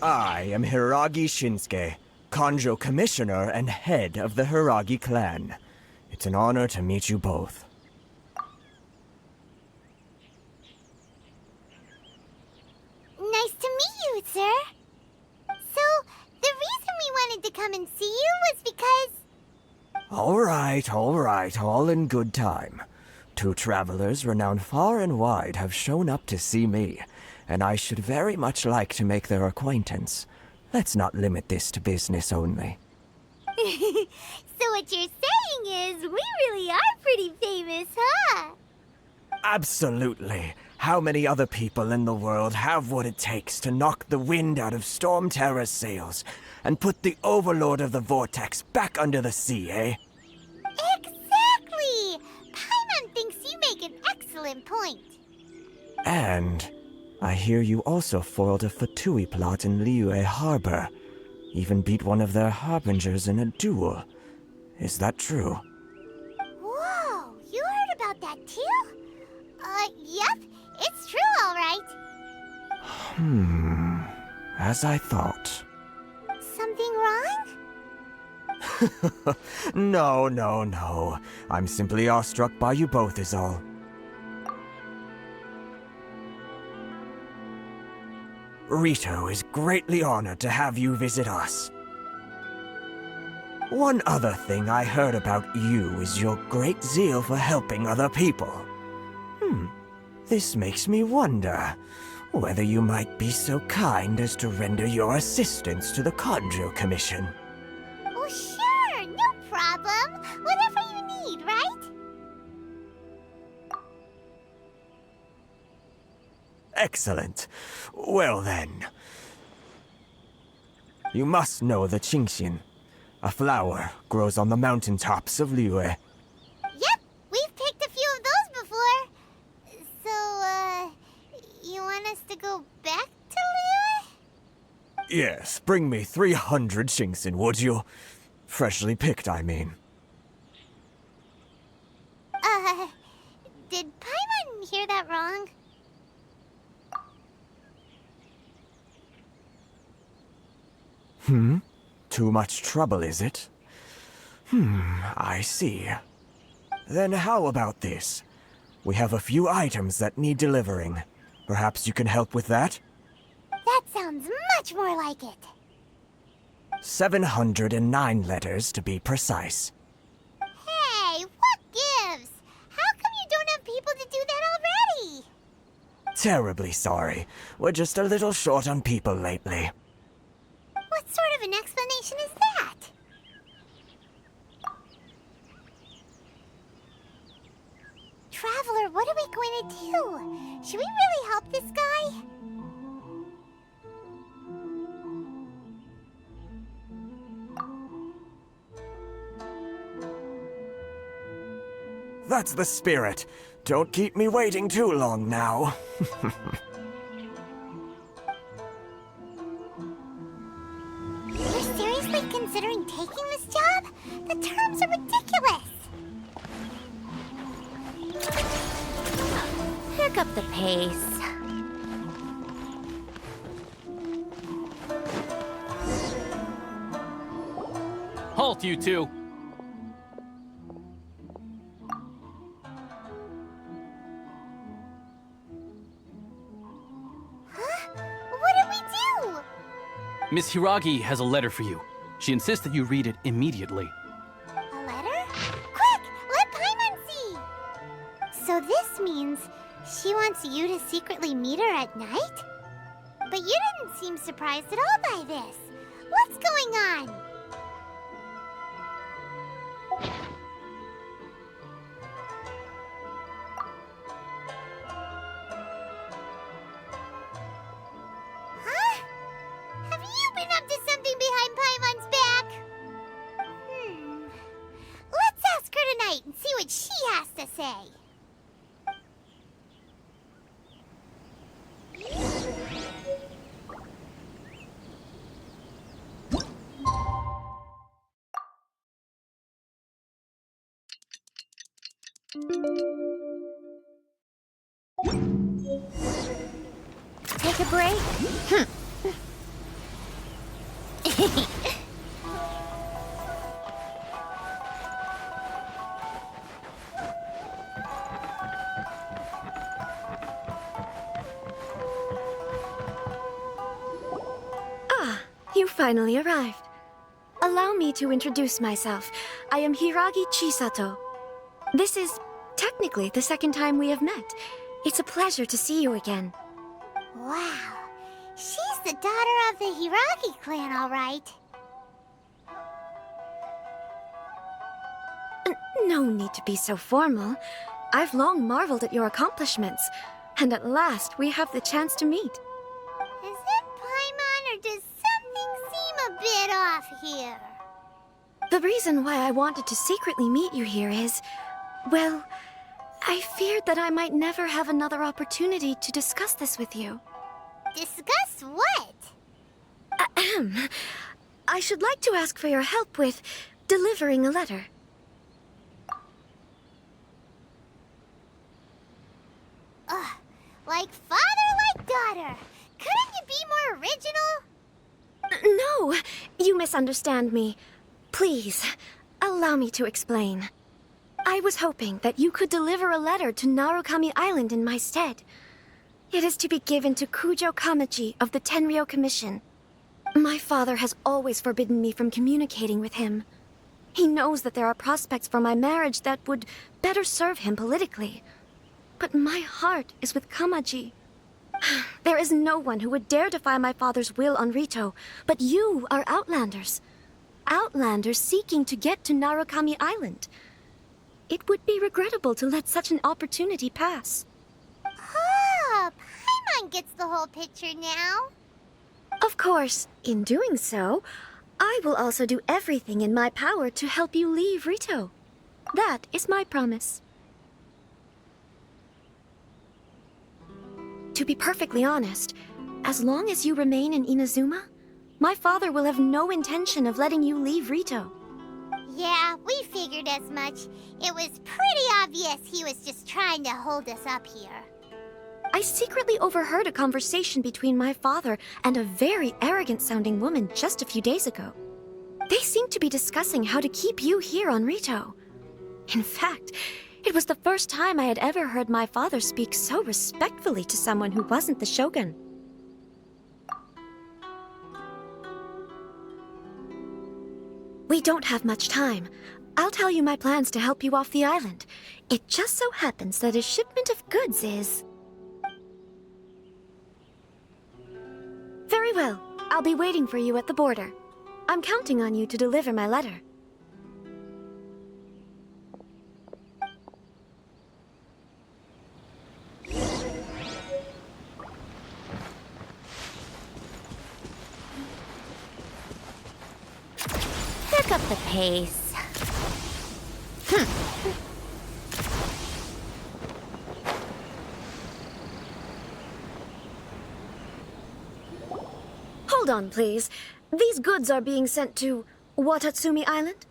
I am Hiragi Shinsuke, Kanjo Commissioner and head of the Hiragi clan. It's an honor to meet you both. Nice to meet you, sir. So, the reason we wanted to come and see you was because... All right, all in good time. Two travelers renowned far and wide have shown up to see me, and I should very much like to make their acquaintance. Let's not limit this to business only. So what you're saying is, we really are pretty famous, huh? Absolutely. How many other people in the world have what it takes to knock the wind out of Storm Terror's sails and put the Overlord of the Vortex back under the sea, eh? Exactly! Paimon thinks you make an excellent point. And I hear you also foiled a Fatui plot in Liyue Harbor. Even beat one of their harbingers in a duel. Is that true? Whoa, you heard about that too? Yep, it's true, all right. As I thought. Something wrong? No. I'm simply awestruck by you both is all. Rito is greatly honored to have you visit us. One other thing I heard about you is your great zeal for helping other people. This makes me wonder whether you might be so kind as to render your assistance to the Kanjo Commission. Oh, sure, no problem. Whatever you need, right? Excellent. Well then. You must know the Qingxin. A flower grows on the mountaintops of Liyue. Yep, we've picked a few of those before. So, you want us to go back to Liyue? Yes, bring me 300 Qingxin, would you? Freshly picked, I mean. Did Paimon hear that wrong? Too much trouble, is it? I see. Then how about this? We have a few items that need delivering. Perhaps you can help with that? That sounds much more like it. 709 letters to be precise. Hey, what gives? How come you don't have people to do that already? Terribly sorry. We're just a little short on people lately. What sort of an explanation is that? Traveler, what are we going to do? Should we really help this guy? That's the spirit. Don't keep me waiting too long now. You're seriously considering taking this job? The terms are ridiculous. Pick up the pace. Halt, you two! What did we do? Miss Hiragi has a letter for you. She insists that you read it immediately. A letter? Quick, let Paimon see. So this means she wants you to secretly meet her at night? But you didn't seem surprised at all by this. What's going on? Huh? Have you been up to something behind Paimon's back? Let's ask her tonight and see what she has to say. Take a break? You finally arrived. Allow me to introduce myself. I am Hiragi Chisato. This is technically the second time we have met. It's a pleasure to see you again. Wow. She's the daughter of the Hiragi clan, all right. No need to be so formal. I've long marveled at your accomplishments, and at last we have the chance to meet. Is it Paimon, or does something seem a bit off here? The reason why I wanted to secretly meet you here is, well, I feared that I might never have another opportunity to discuss this with you. Discuss what? Ahem. I should like to ask for your help with delivering a letter. Like father, like daughter. Couldn't you be more original? No, you misunderstand me. Please, allow me to explain. I was hoping that you could deliver a letter to Narukami Island in my stead. It is to be given to Kujo Kamachi of the Tenryou Commission. My father has always forbidden me from communicating with him. He knows that there are prospects for my marriage that would better serve him politically. But my heart is with Kamaji. There is no one who would dare defy my father's will on Rito, but you are Outlanders. Outlanders seeking to get to Narukami Island. It would be regrettable to let such an opportunity pass. Oh, Paimon gets the whole picture now. Of course, in doing so, I will also do everything in my power to help you leave Rito. That is my promise. To be perfectly honest, as long as you remain in Inazuma, my father will have no intention of letting you leave Rito. Yeah, we figured as much. It was pretty obvious he was just trying to hold us up here. I secretly overheard a conversation between my father and a very arrogant-sounding woman just a few days ago. They seemed to be discussing how to keep you here on Rito. In fact, it was the first time I had ever heard my father speak so respectfully to someone who wasn't the Shogun. We don't have much time. I'll tell you my plans to help you off the island. It just so happens that a shipment of goods is... Very well. I'll be waiting for you at the border. I'm counting on you to deliver my letter. Pick up the pace. Hold on, please. These goods are being sent to Watatsumi Island?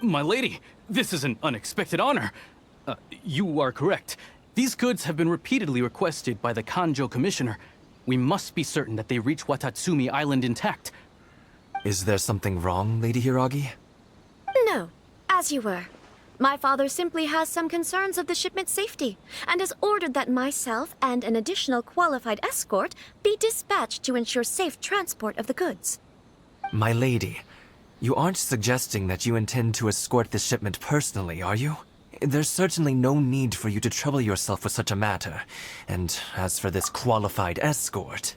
My lady, this is an unexpected honor. You are correct. These goods have been repeatedly requested by the Kanjo Commissioner. We must be certain that they reach Watatsumi Island intact. Is there something wrong, Lady Hiragi? No, as you were. My father simply has some concerns of the shipment's safety, and has ordered that myself and an additional qualified escort be dispatched to ensure safe transport of the goods. My lady, you aren't suggesting that you intend to escort this shipment personally, are you? There's certainly no need for you to trouble yourself with such a matter. And as for this qualified escort...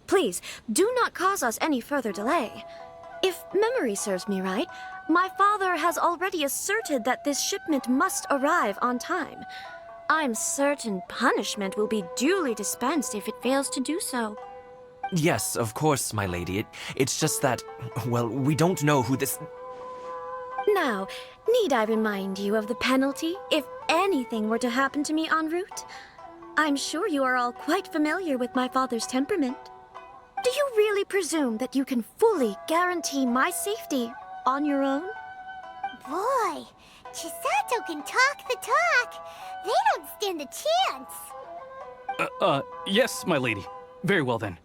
Please, do not cause us any further delay. If memory serves me right, my father has already asserted that this shipment must arrive on time. I'm certain punishment will be duly dispensed if it fails to do so. Yes, of course, my lady. It's just that, well, we don't know who this... Now, need I remind you of the penalty if anything were to happen to me en route? I'm sure you are all quite familiar with my father's temperament. Do you really presume that you can fully guarantee my safety on your own? Boy, Chisato can talk the talk. They don't stand a chance. Yes, my lady. Very well then.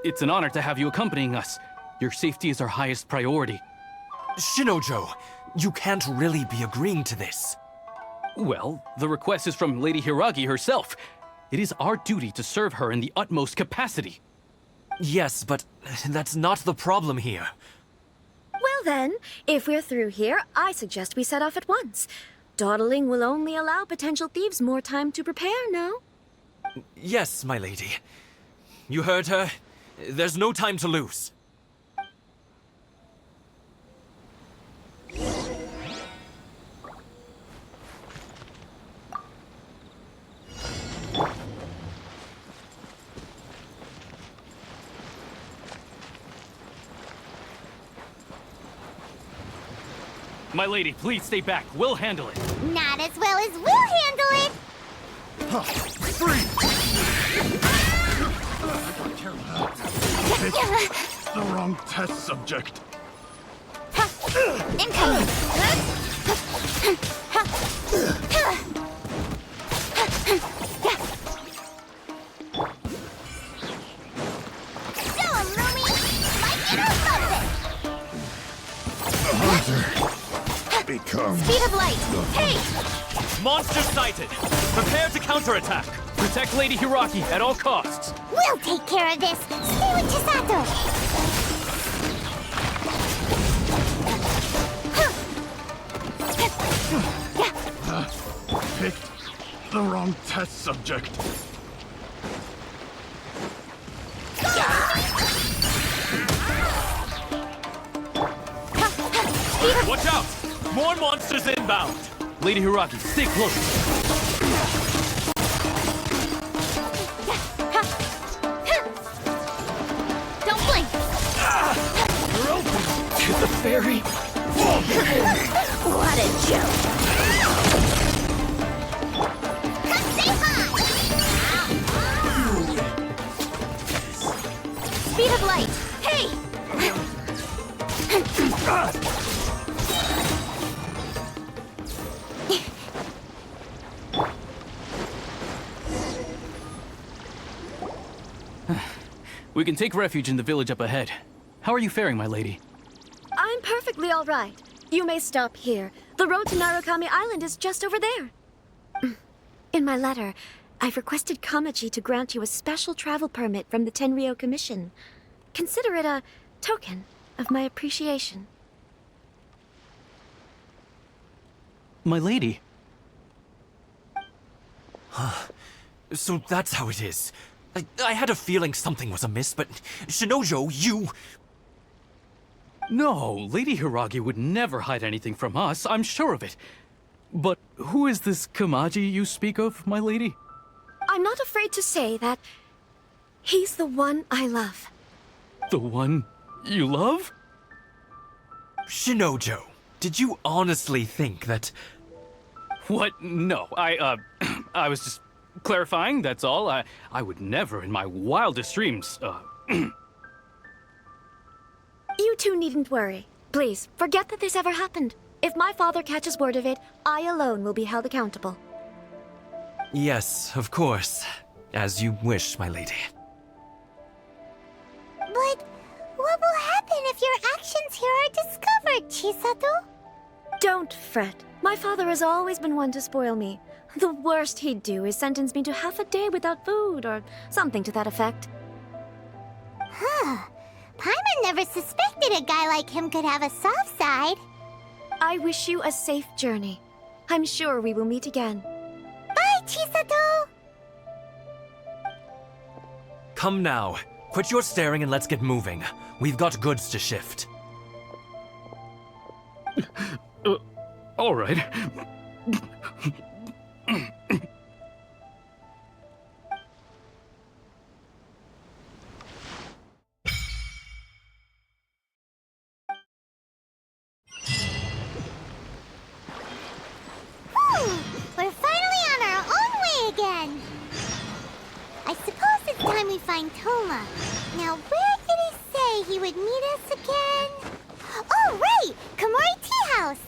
It's an honor to have you accompanying us. Your safety is our highest priority. Shinojo, you can't really be agreeing to this. Well, the request is from Lady Hiragi herself. It is our duty to serve her in the utmost capacity. Yes, but that's not the problem here. Well then, if we're through here, I suggest we set off at once. Dawdling will only allow potential thieves more time to prepare, no? Yes, my lady. You heard her. There's no time to lose. My lady, please stay back. We'll handle it. Not as well as we'll handle it. It's the wrong test subject. Incoming. Go, Lumi. Like it or bump it. Hunter. Become... Speed of light. Hey! Monster sighted! Prepare to counterattack! Protect Lady Hiragi at all costs! We'll take care of this. Stay with Chisato. the wrong test subject. Watch out! More monsters inbound! Lady Hiragi, stay close. Don't blink! You're open to the fairy. What a joke! Stay high! Speed of light! Hey! We can take refuge in the village up ahead. How are you faring, my lady? I'm perfectly all right. You may stop here. The road to Narukami Island is just over there. In my letter, I've requested Kamaji to grant you a special travel permit from the Tenryou Commission. Consider it a token of my appreciation. My lady? So that's how it is. I had a feeling something was amiss, but Shinojo, you... No, Lady Hiragi would never hide anything from us, I'm sure of it. But who is this Kamaji you speak of, my lady? I'm not afraid to say that he's the one I love. The one you love? Shinojo, did you honestly think that... What? No, I was just clarifying, that's all. I would never in my wildest dreams, You two needn't worry. Please, forget that this ever happened. If my father catches word of it, I alone will be held accountable. Yes, of course. As you wish, my lady. But what will happen if your actions here are discovered, Chisato? Don't fret. My father has always been one to spoil me. The worst he'd do is sentence me to half a day without food, or something to that effect. Huh. Paimon never suspected a guy like him could have a soft side. I wish you a safe journey. I'm sure we will meet again. Bye, Chisato! Come now. Quit your staring and let's get moving. We've got goods to shift. All right. We're finally on our own way again. I suppose it's time we find Toma. Now, where did he say he would meet us again? Oh, right! Komori Tea House!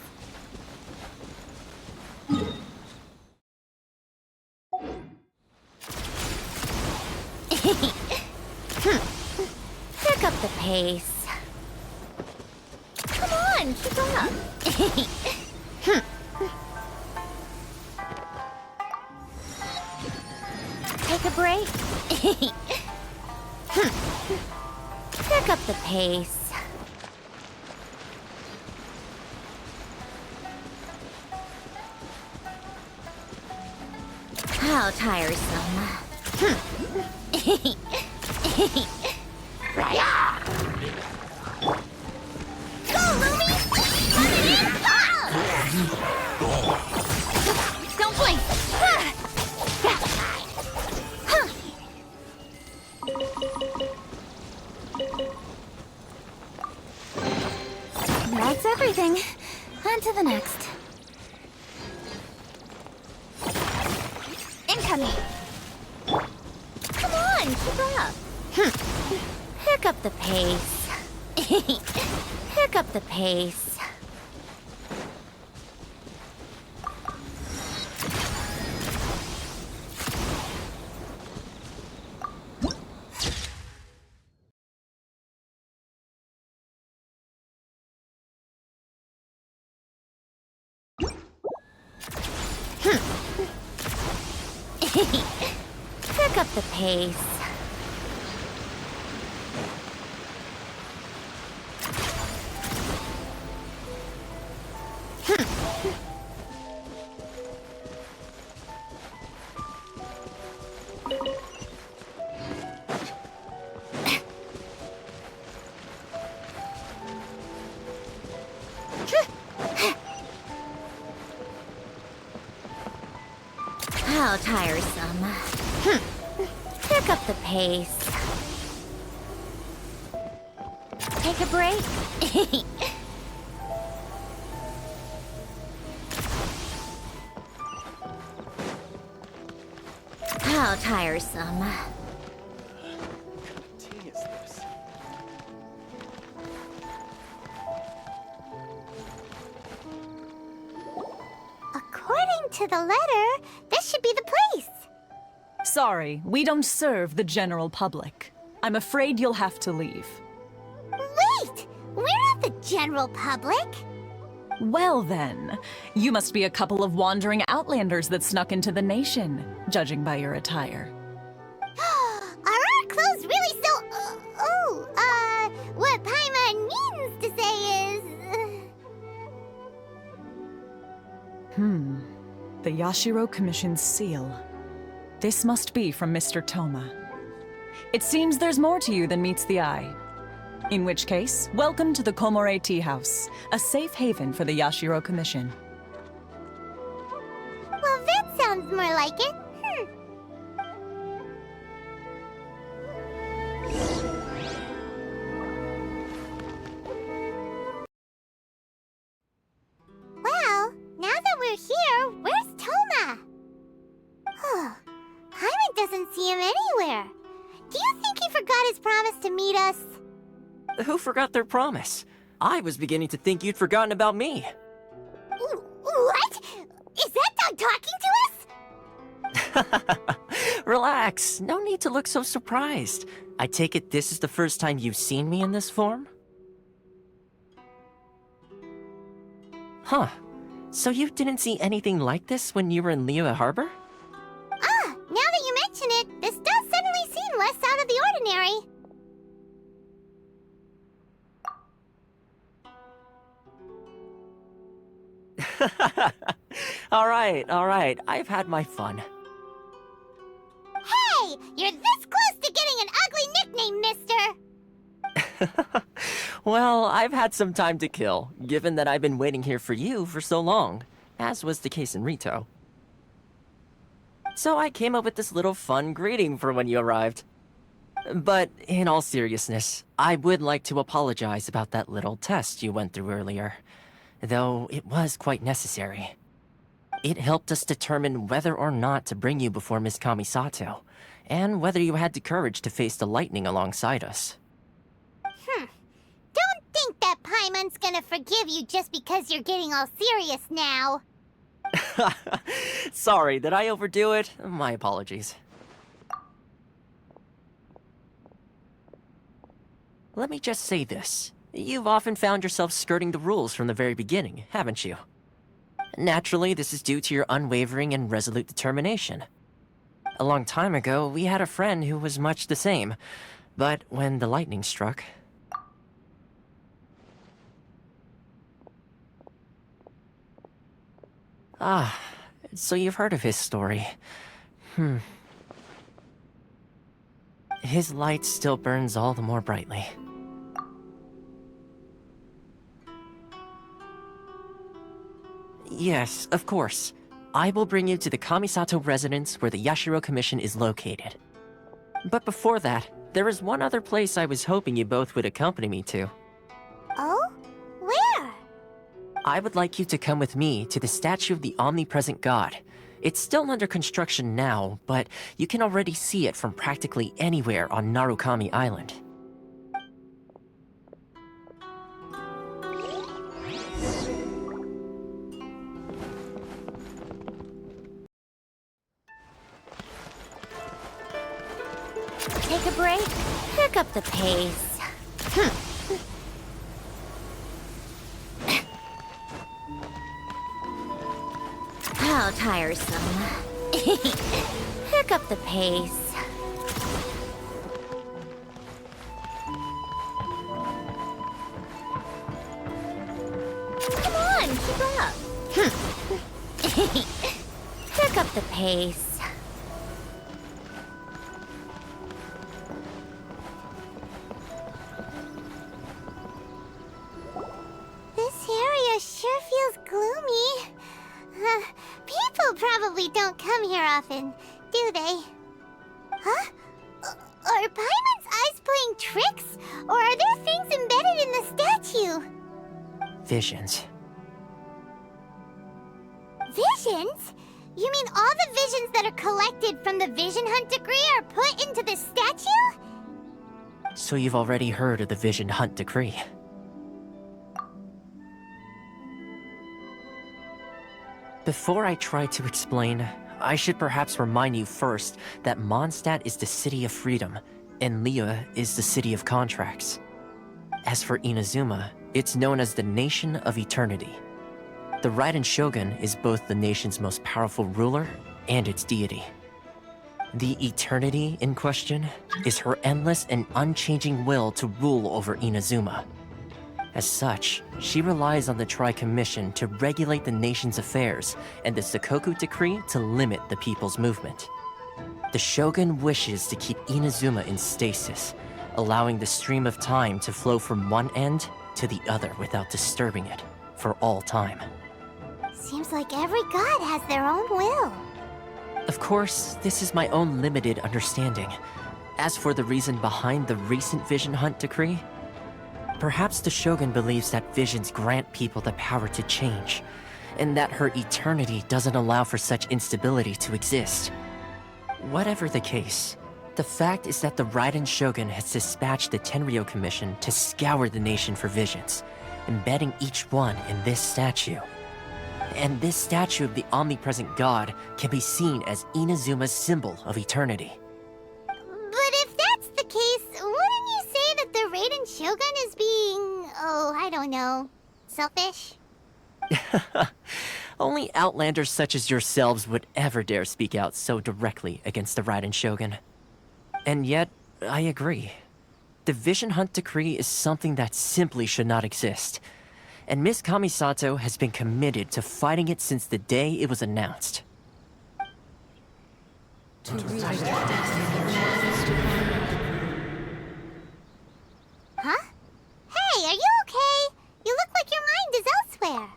Pick up the pace. Come on, keep up! Take a break. Pick up the pace. How tiresome. Go, Lumi! Put it in! Don't blink! That's everything. On to the next. Incoming! Come on, keep up! Pick up the pace. Pick up the pace. Pick up the pace. How tiresome. Pick up the pace. Take a break. How tiresome. According to the letter, this should be the place. Sorry, we don't serve the general public. I'm afraid you'll have to leave. Wait! We're not the general public. Well then, you must be a couple of wandering outlanders that snuck into the nation, judging by your attire. Are our clothes really so... what Paimon means to say is... The Yashiro Commission's seal. This must be from Mr. Toma. It seems there's more to you than meets the eye. In which case, welcome to the Komore Tea House, a safe haven for the Yashiro Commission. Well, that sounds more like it. Well, now that we're here, where's Toma? Paimon doesn't see him anywhere. Do you think he forgot his promise to meet us? Who forgot their promise? I was beginning to think you'd forgotten about me. What? Is that dog talking to us? Relax, no need to look so surprised. I take it this is the first time you've seen me in this form? Huh. So you didn't see anything like this when you were in Liyue Harbor? Now that you mention it, this does suddenly seem less out of the ordinary. All right. I've had my fun. Hey! You're this close to getting an ugly nickname, mister! Well, I've had some time to kill, given that I've been waiting here for you for so long, as was the case in Rito. So I came up with this little fun greeting for when you arrived. But in all seriousness, I would like to apologize about that little test you went through earlier, though it was quite necessary. It helped us determine whether or not to bring you before Miss Kamisato, and whether you had the courage to face the lightning alongside us. Don't think that Paimon's gonna forgive you just because you're getting all serious now. Sorry, did I overdo it? My apologies. Let me just say this. You've often found yourself skirting the rules from the very beginning, haven't you? Naturally, this is due to your unwavering and resolute determination. A long time ago, we had a friend who was much the same, but when the lightning struck... so you've heard of his story. His light still burns all the more brightly. Yes, of course. I will bring you to the Kamisato residence where the Yashiro Commission is located. But before that, there is one other place I was hoping you both would accompany me to. Oh? Where? I would like you to come with me to the statue of the omnipresent god. It's still under construction now, but you can already see it from practically anywhere on Narukami Island. Take a break. Pick up the pace. How tiresome. Pick up the pace. Come on, keep up. Pick up the pace. This area sure feels gloomy. People probably don't come here often, do they? Huh? Are Paimon's eyes playing tricks? Or are there things embedded in the statue? Visions. Visions? You mean all the visions that are collected from the Vision Hunt decree are put into the statue? So you've already heard of the Vision Hunt decree. Before I try to explain, I should perhaps remind you first that Mondstadt is the city of freedom, and Liyue is the city of contracts. As for Inazuma, it's known as the Nation of Eternity. The Raiden Shogun is both the nation's most powerful ruler and its deity. The Eternity in question is her endless and unchanging will to rule over Inazuma. As such, she relies on the Tri-Commission to regulate the nation's affairs and the Sakoku Decree to limit the people's movement. The Shogun wishes to keep Inazuma in stasis, allowing the stream of time to flow from one end to the other without disturbing it for all time. Seems like every god has their own will. Of course, this is my own limited understanding. As for the reason behind the recent Vision Hunt decree, perhaps the Shogun believes that visions grant people the power to change, and that her eternity doesn't allow for such instability to exist. Whatever the case, the fact is that the Raiden Shogun has dispatched the Tenryou Commission to scour the nation for visions, embedding each one in this statue. And this statue of the omnipresent god can be seen as Inazuma's symbol of eternity. But if that's the case, wouldn't you say that the Raiden Shogun is being, I don't know, selfish? Only outlanders such as yourselves would ever dare speak out so directly against the Raiden Shogun. And yet, I agree. The Vision Hunt decree is something that simply should not exist. And Miss Kamisato has been committed to fighting it since the day it was announced. Huh? Hey, are you okay? You look like your mind is elsewhere.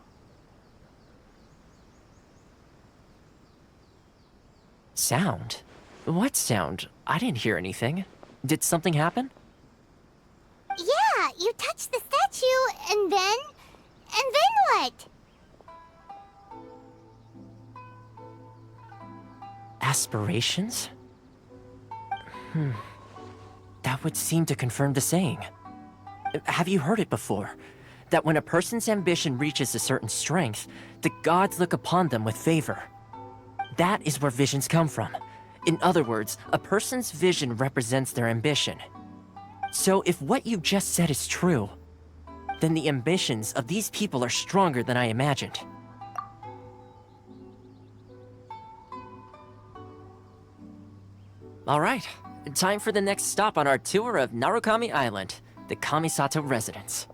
Sound? What sound? I didn't hear anything. Did something happen? Yeah, you touched the statue, and then what? Aspirations? That would seem to confirm the saying. Have you heard it before? That when a person's ambition reaches a certain strength, the gods look upon them with favor. That is where visions come from. In other words, a person's vision represents their ambition. So if what you just said is true, then the ambitions of these people are stronger than I imagined. Alright, time for the next stop on our tour of Narukami Island, the Kamisato residence.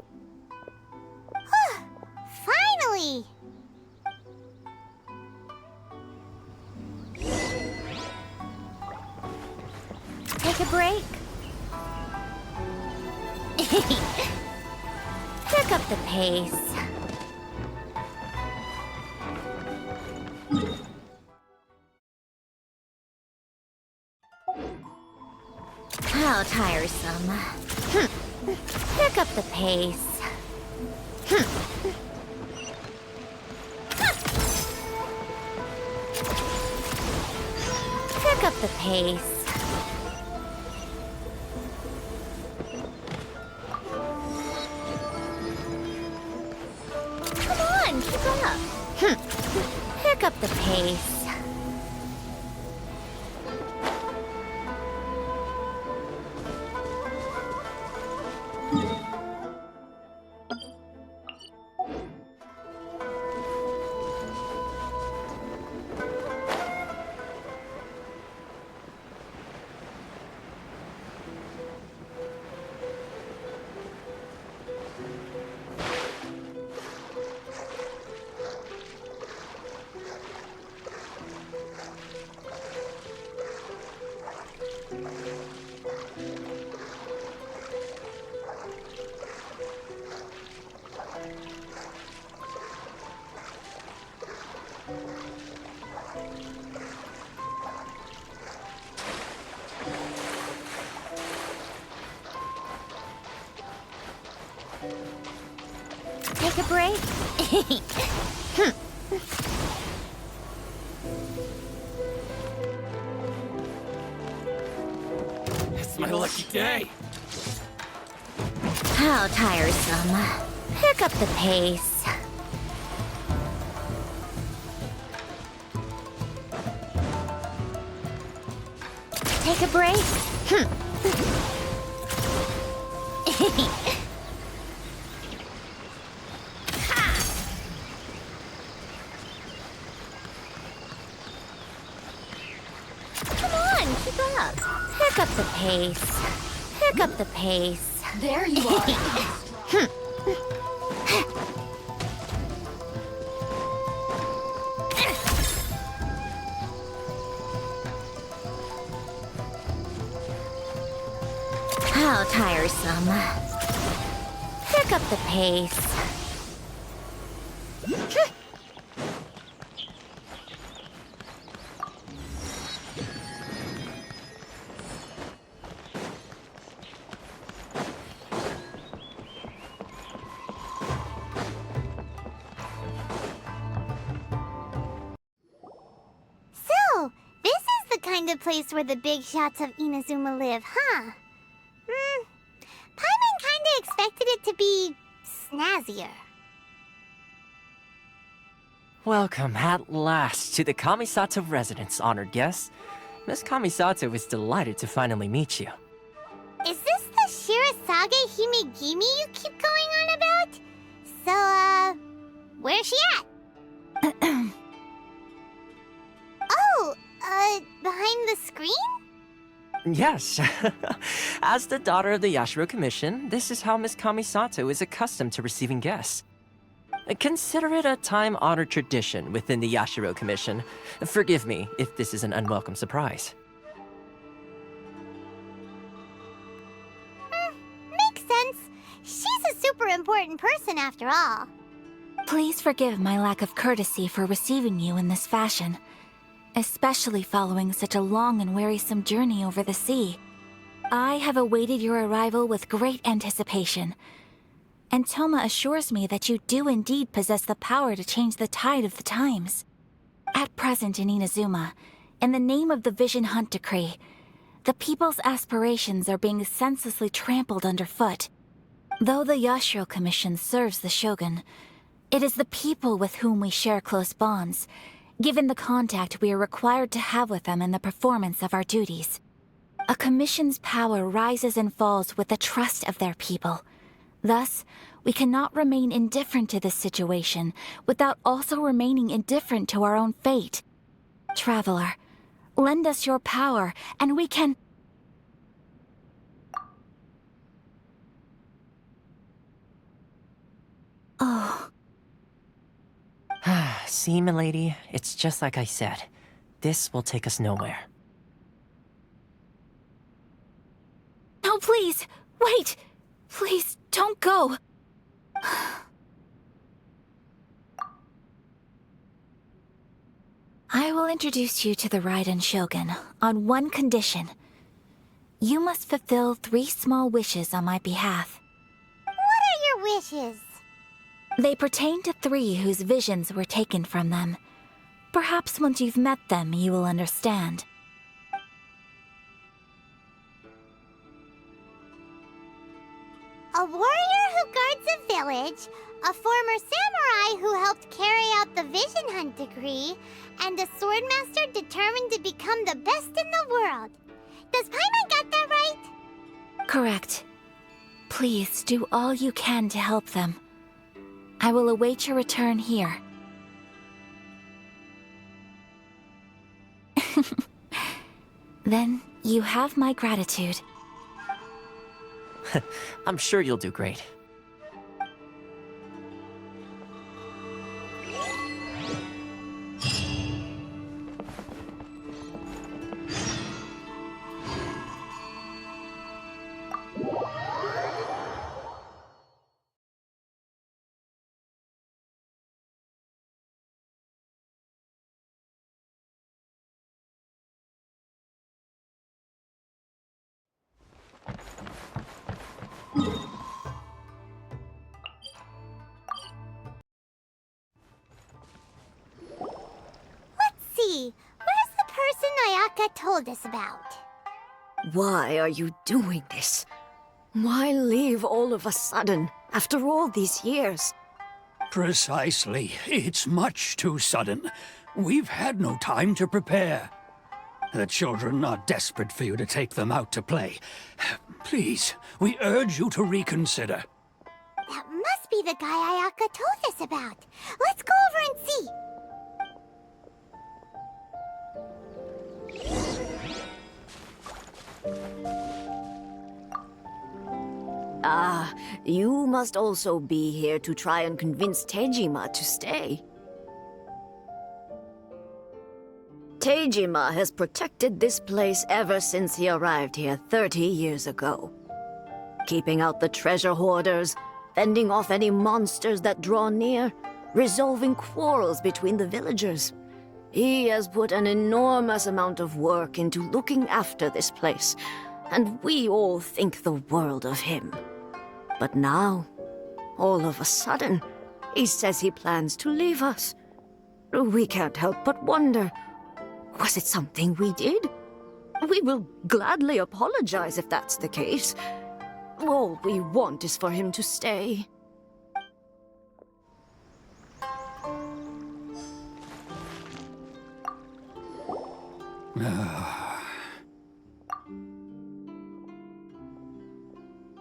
Finally! Take a break. Pick up the pace. How tiresome. Pick up the pace. Pick up the pace. Come on, keep up. Pick up the pace. Take a break? It's my lucky day. How tiresome. Pick up the pace. Take a break? Come on, keep up. Pick up the pace. Pick up the pace. There you are. How tiresome. Pick up the pace. So, this is the kind of place where the big shots of Inazuma live, huh? Paimon kinda expected it to be snazzier. Welcome at last to the Kamisato residence, honored guests. Miss Kamisato is delighted to finally meet you. Is this the Shirasage Himegimi you keep going on about? So, where's she at? Oh, behind the screen? Yes. As the daughter of the Yashiro Commission, this is how Miss Kamisato is accustomed to receiving guests. Consider it a time-honored tradition within the Yashiro Commission. Forgive me if this is an unwelcome surprise. Makes sense. She's a super important person after all. Please forgive my lack of courtesy for receiving you in this fashion, especially following such a long and wearisome journey over the sea. I have awaited your arrival with great anticipation, and Toma assures me that you do indeed possess the power to change the tide of the times. At present in Inazuma, in the name of the Vision Hunt Decree, the people's aspirations are being senselessly trampled underfoot. Though the Yashiro Commission serves the Shogun, it is the people with whom we share close bonds, given the contact we are required to have with them in the performance of our duties. A commission's power rises and falls with the trust of their people. Thus, we cannot remain indifferent to this situation without also remaining indifferent to our own fate. Traveler, lend us your power, and we can... Oh... See, milady, it's just like I said. This will take us nowhere. No, please! Wait! Please, don't go! I will introduce you to the Raiden Shogun on one condition. You must fulfill 3 small wishes on my behalf. What are your wishes? They pertain to 3 whose visions were taken from them. Perhaps once you've met them, you will understand. A warrior who guards a village, a former samurai who helped carry out the Vision Hunt Decree, and a swordmaster determined to become the best in the world. Does Paimon got that right? Correct. Please do all you can to help them. I will await your return here. Then you have my gratitude. I'm sure you'll do great. see. Where's the person Ayaka told us about? Why are you doing this? Why leave all of a sudden, after all these years? Precisely. It's much too sudden. We've had no time to prepare. The children are desperate for you to take them out to play. Please, we urge you to reconsider. That must be the guy Ayaka told us about. Let's go over and see. Ah, you must also be here to try and convince Tejima to stay. Tejima has protected this place ever since he arrived here 30 years ago. Keeping out the treasure hoarders, fending off any monsters that draw near, resolving quarrels between the villagers. He has put an enormous amount of work into looking after this place, and we all think the world of him. But now, all of a sudden, he says he plans to leave us. We can't help but wonder, was it something we did? We will gladly apologize if that's the case. All we want is for him to stay.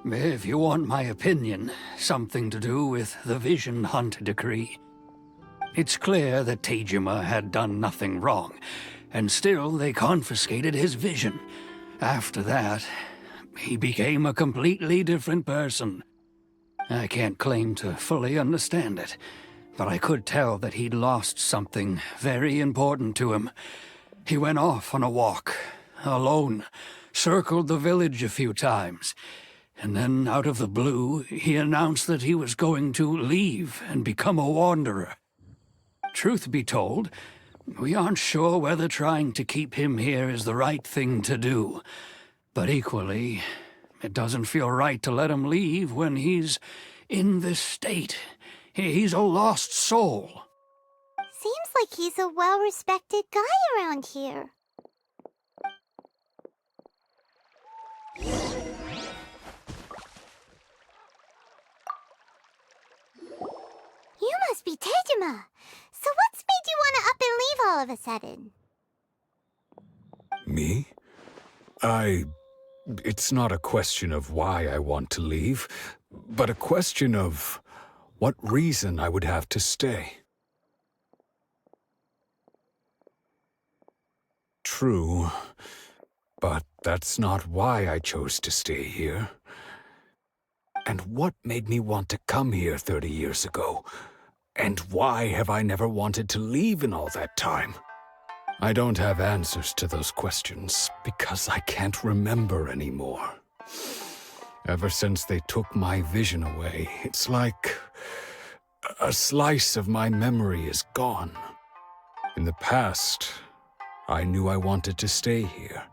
If you want my opinion, something to do with the Vision Hunt decree. It's clear that Tejima had done nothing wrong, and still they confiscated his vision. After that, he became a completely different person. I can't claim to fully understand it, but I could tell that he'd lost something very important to him. He went off on a walk, alone, circled the village a few times, and then, out of the blue, he announced that he was going to leave and become a wanderer. Truth be told, we aren't sure whether trying to keep him here is the right thing to do. But equally, it doesn't feel right to let him leave when he's in this state. He's a lost soul. Seems like he's a well-respected guy around here. You must be Tejima. So what's made you want to up and leave all of a sudden? Me? It's not a question of why I want to leave, but a question of what reason I would have to stay. True, but that's not why I chose to stay here. And what made me want to come here 30 years ago? And why have I never wanted to leave in all that time? I don't have answers to those questions because I can't remember anymore. Ever since they took my vision away, it's like a slice of my memory is gone. In the past, I knew I wanted to stay here.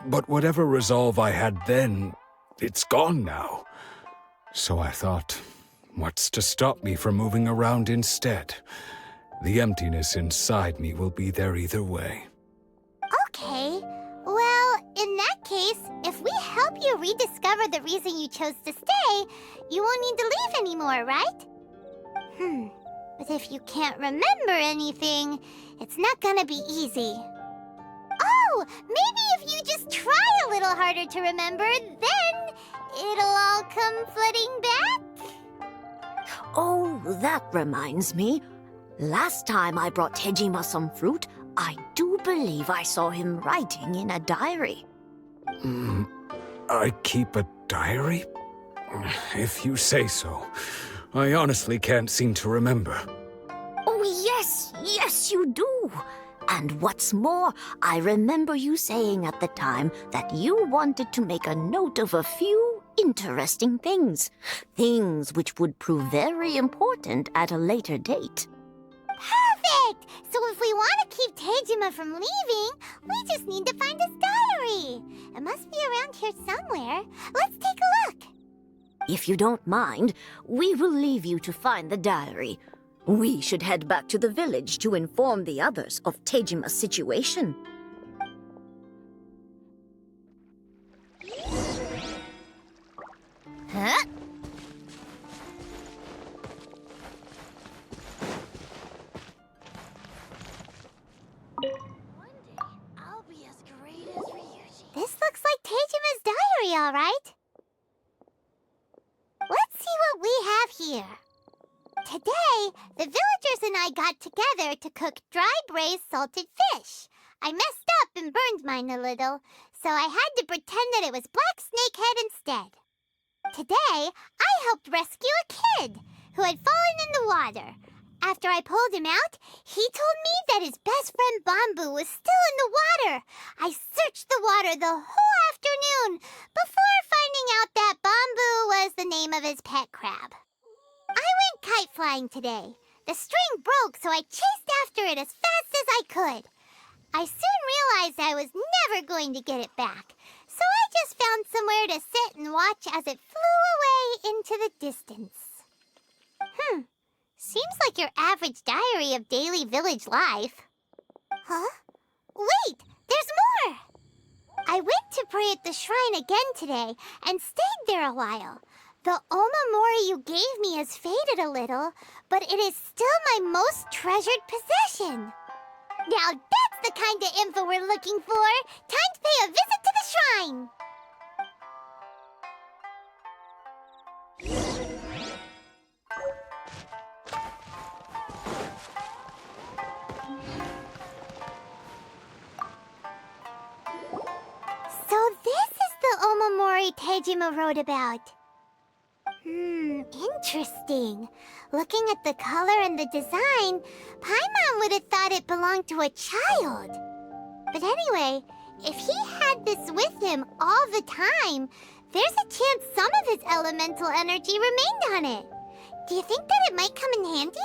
But whatever resolve I had then, it's gone now. So I thought, what's to stop me from moving around instead? The emptiness inside me will be there either way. Okay. Well, in that case, if we help you rediscover the reason you chose to stay, you won't need to leave anymore, right? But if you can't remember anything, it's not gonna be easy. Oh, maybe if you just try a little harder to remember, then it'll all come flooding back? Oh, that reminds me. Last time I brought Tejima some fruit, I do believe I saw him writing in a diary. I keep a diary? If you say so. I honestly can't seem to remember. Oh, yes, you do. And what's more, I remember you saying at the time that you wanted to make a note of a few interesting things. Things which would prove very important at a later date. Perfect! So if we want to keep Tejima from leaving, we just need to find his diary. It must be around here somewhere. Let's take a look. If you don't mind, we will leave you to find the diary. We should head back to the village to inform the others of Tejima's situation. Huh? This looks like Tejima's diary, all right. Let's see what we have here. Today, the villagers and I got together to cook dry braised salted fish. I messed up and burned mine a little, so I had to pretend that it was black snakehead instead. Today, I helped rescue a kid who had fallen in the water. After I pulled him out, he told me that his best friend Bamboo was still in the water. I searched the water the whole afternoon before finding out that Bamboo was the name of his pet crab. I went kite flying today. The string broke, so I chased after it as fast as I could. I soon realized I was never going to get it back, so I just found somewhere to sit and watch as it flew away into the distance. Seems like your average diary of daily village life. Huh? Wait, there's more! I went to pray at the shrine again today and stayed there a while. The omamori you gave me has faded a little, but it is still my most treasured possession. Now that's the kind of info we're looking for. Time to pay a visit to the shrine. So this is the omamori Tejima wrote about. Interesting. Looking at the color and the design, Paimon would have thought it belonged to a child. But anyway, if he had this with him all the time, there's a chance some of his elemental energy remained on it. Do you think that it might come in handy?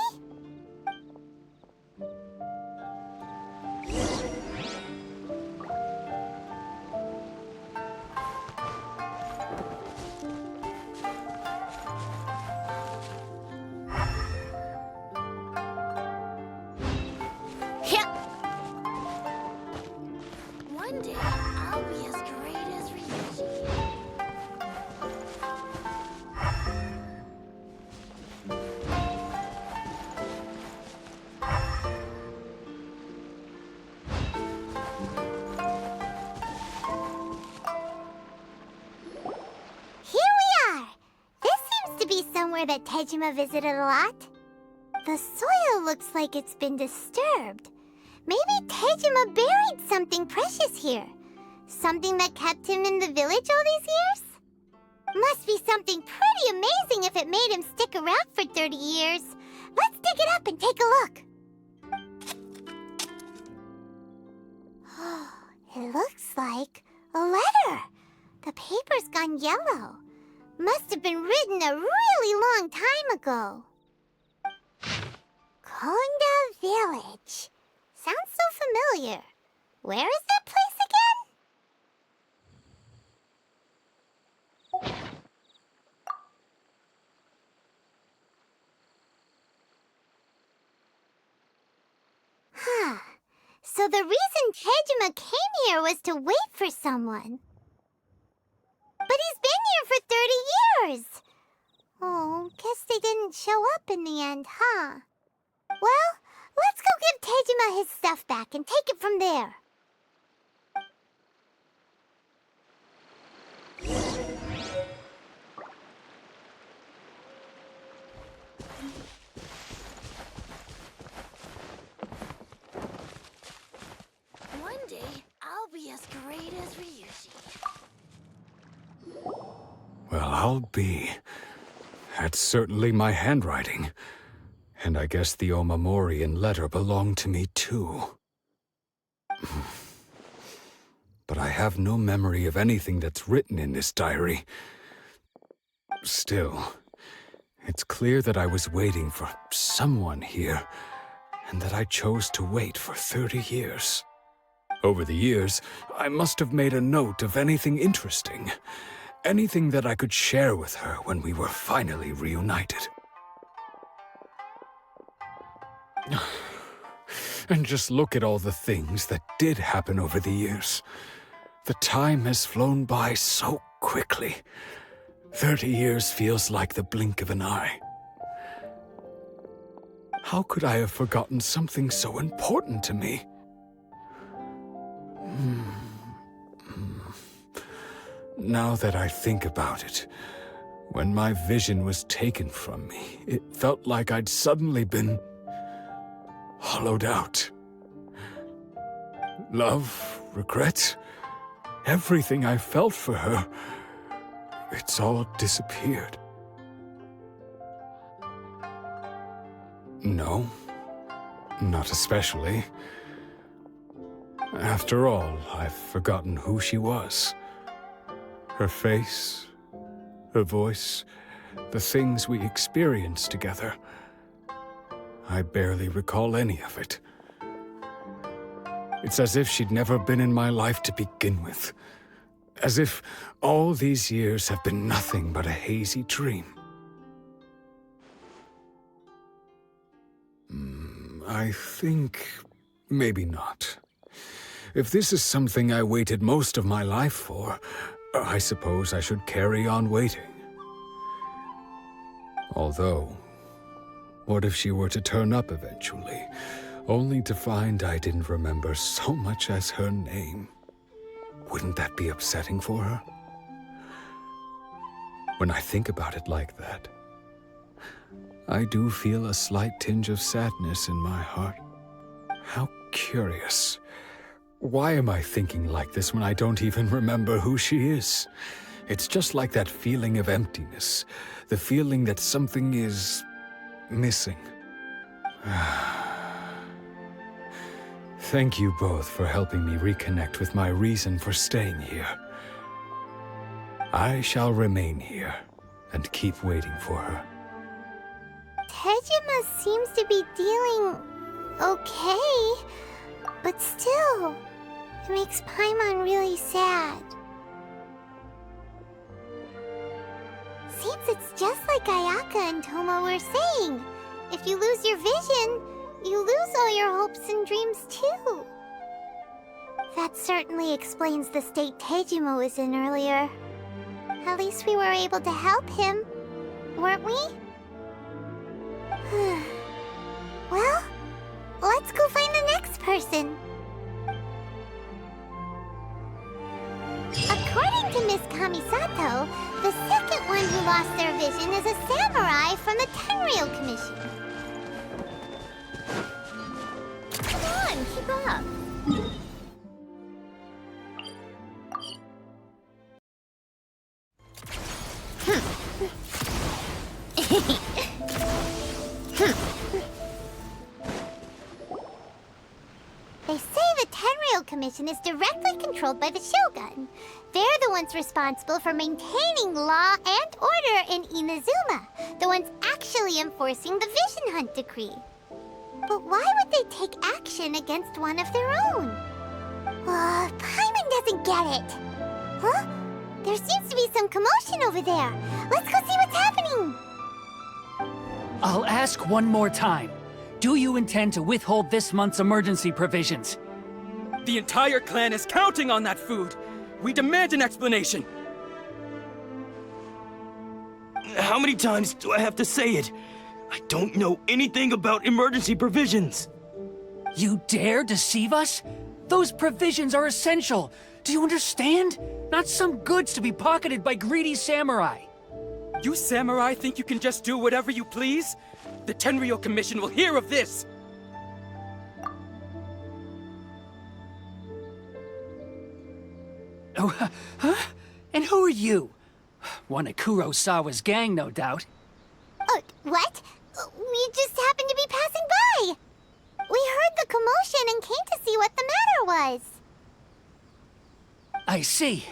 One day, I'll be as great as Ryuji. Here we are! This seems to be somewhere that Tejima visited a lot. The soil looks like it's been disturbed. Maybe Tejima buried something precious here. Something that kept him in the village all these years? Must be something pretty amazing if it made him stick around for 30 years. Let's dig it up and take a look. It looks like a letter. The paper's gone yellow. Must have been written a really long time ago. Konda Village. Sounds so familiar. Where is that place again? So the reason Tejima came here was to wait for someone. But he's been here for 30 years. Oh, guess they didn't show up in the end, huh? Well, let's go give Tejima his stuff back and take it from there. One day, I'll be as great as Ryuji. Well, I'll be. That's certainly my handwriting. And I guess the omamori and letter belong to me too. But I have no memory of anything that's written in this diary. Still, it's clear that I was waiting for someone here, and that I chose to wait for 30 years. Over the years, I must have made a note of anything interesting. Anything that I could share with her when we were finally reunited. And just look at all the things that did happen over the years. The time has flown by so quickly. 30 years feels like the blink of an eye. How could I have forgotten something so important to me? Now that I think about it, when my vision was taken from me, it felt like I'd suddenly been hollowed out. Love, regret, everything I felt for her, it's all disappeared. No, not especially. After all, I've forgotten who she was. Her face, her voice, the things we experienced together. I barely recall any of it. It's as if she'd never been in my life to begin with. As if all these years have been nothing but a hazy dream. I think maybe not. If this is something I waited most of my life for, I suppose I should carry on waiting. Although, what if she were to turn up eventually, only to find I didn't remember so much as her name? Wouldn't that be upsetting for her? When I think about it like that, I do feel a slight tinge of sadness in my heart. How curious. Why am I thinking like this when I don't even remember who she is? It's just like that feeling of emptiness, the feeling that something is missing. Thank you both for helping me reconnect with my reason for staying here. I shall remain here and keep waiting for her. Tejima seems to be dealing okay, but still, it makes Paimon really sad. Seems it's just like Ayaka and Toma were saying. If you lose your vision, you lose all your hopes and dreams too. That certainly explains the state Tejima was in earlier. At least we were able to help him, weren't we? Well, let's go find the next person. According to Miss Kamisato, the second one who lost their vision is a samurai from the Tenryou Commission. Come on, keep up. They say the Tenryou Commission is directly controlled by the Shogun. They're the ones responsible for maintaining law and order in Inazuma, the ones actually enforcing the Vision Hunt decree. But why would they take action against one of their own? Paimon doesn't get it. Huh? There seems to be some commotion over there. Let's go see what's happening. I'll ask one more time. Do you intend to withhold this month's emergency provisions? The entire clan is counting on that food. We demand an explanation. How many times do I have to say it? I don't know anything about emergency provisions. You dare deceive us? Those provisions are essential. Do you understand? Not some goods to be pocketed by greedy samurai. You samurai think you can just do whatever you please? The Tenryou Commission will hear of this! Oh, huh? And who are you? One of Kurosawa's gang, no doubt. What? We just happened to be passing by. We heard the commotion and came to see what the matter was. I see.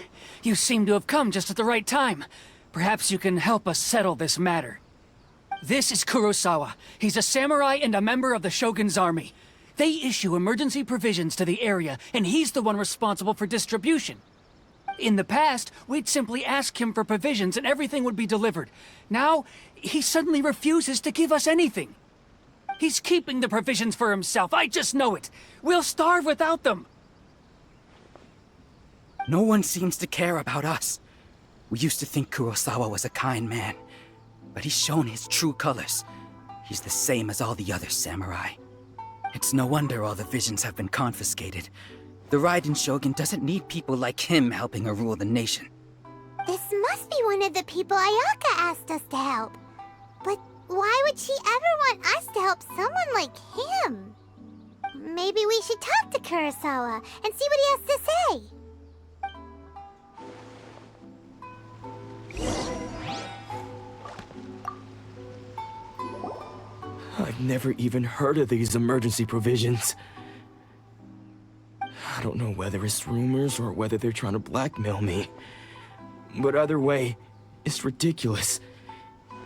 You seem to have come just at the right time. Perhaps you can help us settle this matter. This is Kurosawa. He's a samurai and a member of the Shogun's army. They issue emergency provisions to the area, and he's the one responsible for distribution. In the past, we'd simply ask him for provisions and everything would be delivered. Now, he suddenly refuses to give us anything. He's keeping the provisions for himself. I just know it. We'll starve without them. No one seems to care about us. We used to think Kurosawa was a kind man, but he's shown his true colors. He's the same as all the other samurai. It's no wonder all the visions have been confiscated. The Raiden Shogun doesn't need people like him helping her rule the nation. This must be one of the people Ayaka asked us to help. But why would she ever want us to help someone like him? Maybe we should talk to Kurosawa and see what he has to say. I've never even heard of these emergency provisions. I don't know whether it's rumors or whether they're trying to blackmail me. But either way, it's ridiculous.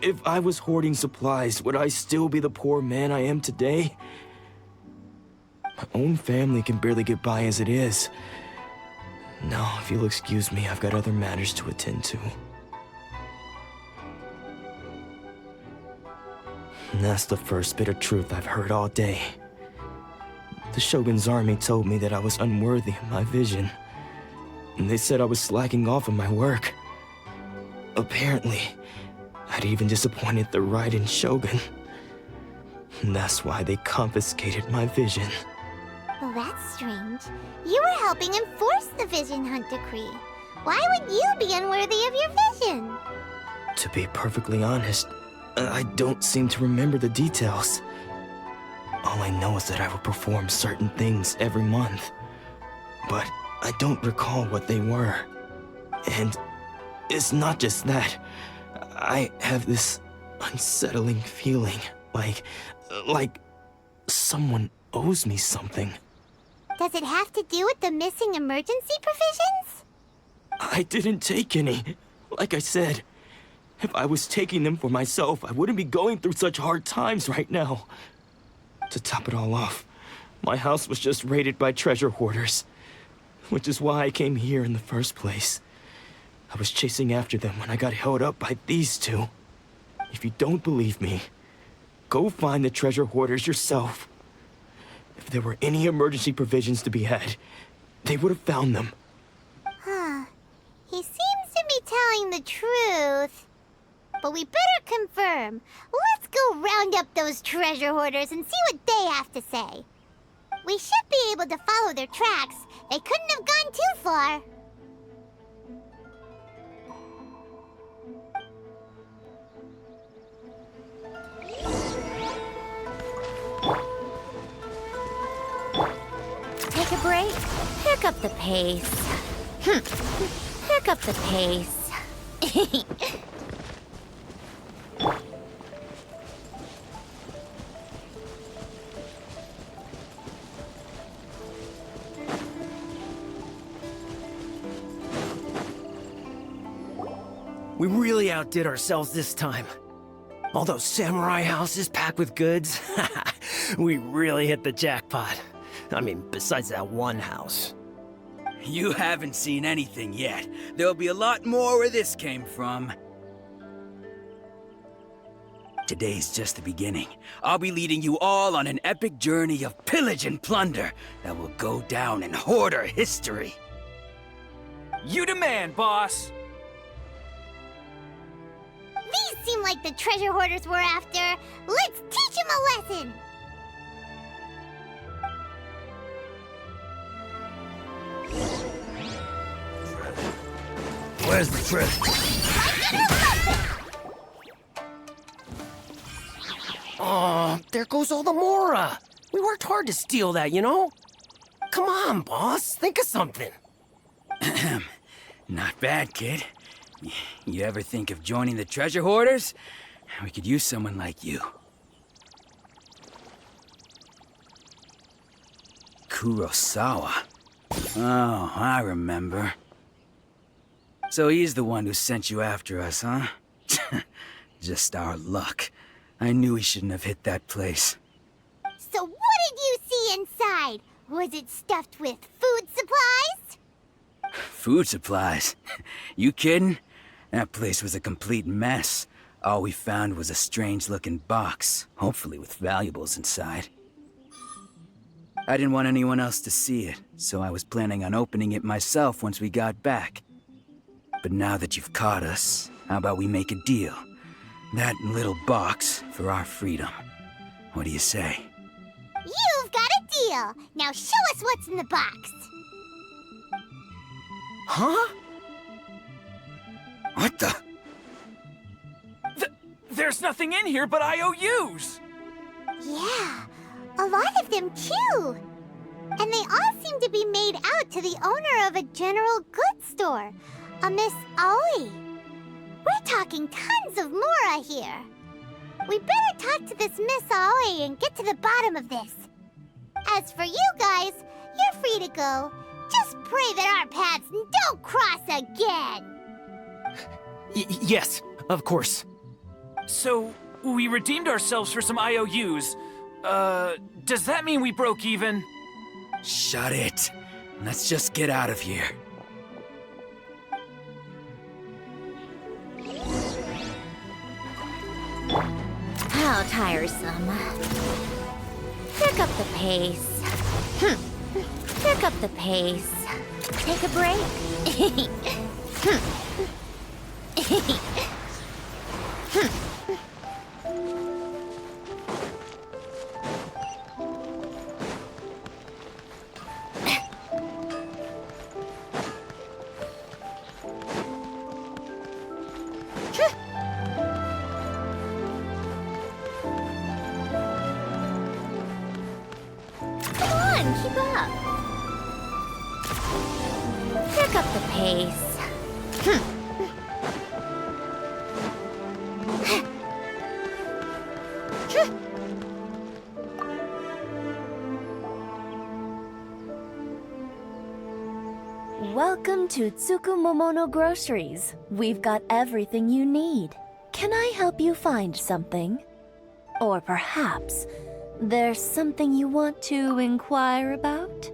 If I was hoarding supplies, would I still be the poor man I am today? My own family can barely get by as it is. Now, if you'll excuse me, I've got other matters to attend to. And that's the first bit of truth I've heard all day. The Shogun's army told me that I was unworthy of my vision. And they said I was slacking off on my work. Apparently, I'd even disappointed the Raiden Shogun. And that's why they confiscated my vision. Well, that's strange. You were helping enforce the Vision Hunt Decree. Why would you be unworthy of your vision? To be perfectly honest, I don't seem to remember the details. All I know is that I would perform certain things every month. But I don't recall what they were. And it's not just that. I have this unsettling feeling, like someone owes me something. Does it have to do with the missing emergency provisions? I didn't take any. Like I said, if I was taking them for myself, I wouldn't be going through such hard times right now. To top it all off, my house was just raided by treasure hoarders, which is why I came here in the first place. I was chasing after them when I got held up by these two. If you don't believe me, go find the treasure hoarders yourself. If there were any emergency provisions to be had, they would have found them. Huh. He seems to be telling the truth. But we better confirm. Let's go round up those treasure hoarders and see what they have to say. We should be able to follow their tracks. They couldn't have gone too far. Take a break? Pick up the pace. Pick up the pace. We really outdid ourselves this time. All those samurai houses packed with goods. We really hit the jackpot. I mean, besides that one house. You haven't seen anything yet. There'll be a lot more where this came from. Today's just the beginning. I'll be leading you all on an epic journey of pillage and plunder that will go down in hoarder history. You demand, boss! These seem like the treasure hoarders we're after. Let's teach them a lesson! Where's the treasure? Oh, there goes all the Mora. We worked hard to steal that, you know? Come on, boss. Think of something. Not bad, kid. You ever think of joining the treasure hoarders? We could use someone like you. Kurosawa. Oh, I remember. So he's the one who sent you after us, huh? Just our luck. I knew he shouldn't have hit that place. So what did you see inside? Was it stuffed with food supplies? Food supplies? You kidding? That place was a complete mess. All we found was a strange-looking box, hopefully with valuables inside. I didn't want anyone else to see it, so I was planning on opening it myself once we got back. But now that you've caught us, how about we make a deal? That little box for our freedom. What do you say? You've got a deal! Now show us what's in the box! Huh? What the? There's nothing in here but IOUs! Yeah, a lot of them too! And they all seem to be made out to the owner of a general goods store, a Miss Aoi. We're talking tons of Mora here. We better talk to this Miss Aoi and get to the bottom of this. As for you guys, you're free to go. Just pray that our paths don't cross again. Yes, of course. So, we redeemed ourselves for some IOUs. Does that mean we broke even? Shut it. Let's just get out of here. How tiresome. Pick up the pace. Pick up the pace. Take a break. Come on, keep up. Pick up the pace. Welcome to Tsukumomono Groceries. We've got everything you need. Can I help you find something? Or perhaps there's something you want to inquire about?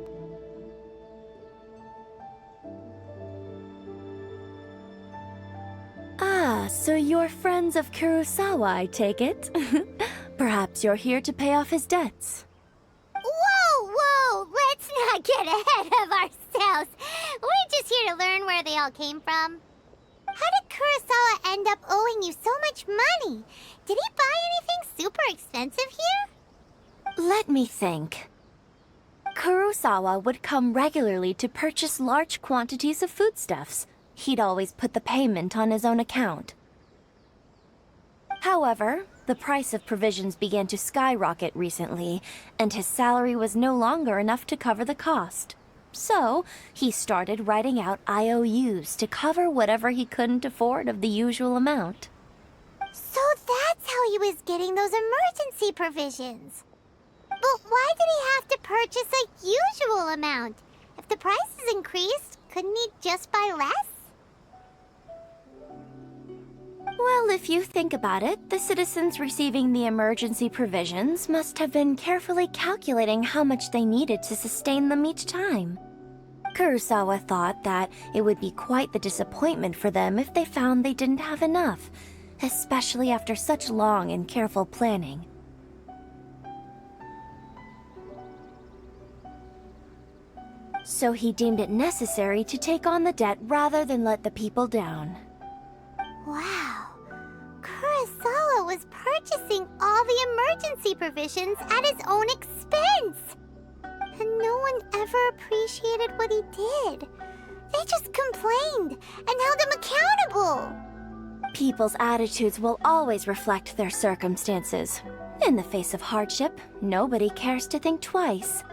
Ah, so you're friends of Kurosawa, I take it? Perhaps you're here to pay off his debts. Whoa! Let's not get ahead of ourselves. We're just here to learn where they all came from. How did Kurosawa end up owing you so much money? Did he buy anything super expensive here? Let me think. Kurosawa would come regularly to purchase large quantities of foodstuffs. He'd always put the payment on his own account. However, the price of provisions began to skyrocket recently, and his salary was no longer enough to cover the cost. So, he started writing out IOUs to cover whatever he couldn't afford of the usual amount. So that's how he was getting those emergency provisions. But why did he have to purchase a usual amount? If the prices increased, couldn't he just buy less? Well, if you think about it, the citizens receiving the emergency provisions must have been carefully calculating how much they needed to sustain them each time. Kurosawa thought that it would be quite the disappointment for them if they found they didn't have enough, especially after such long and careful planning. So he deemed it necessary to take on the debt rather than let the people down. Wow. Kurosawa was purchasing all the emergency provisions at his own expense. And no one ever appreciated what he did. They just complained and held him accountable. People's attitudes will always reflect their circumstances. In the face of hardship, nobody cares to think twice.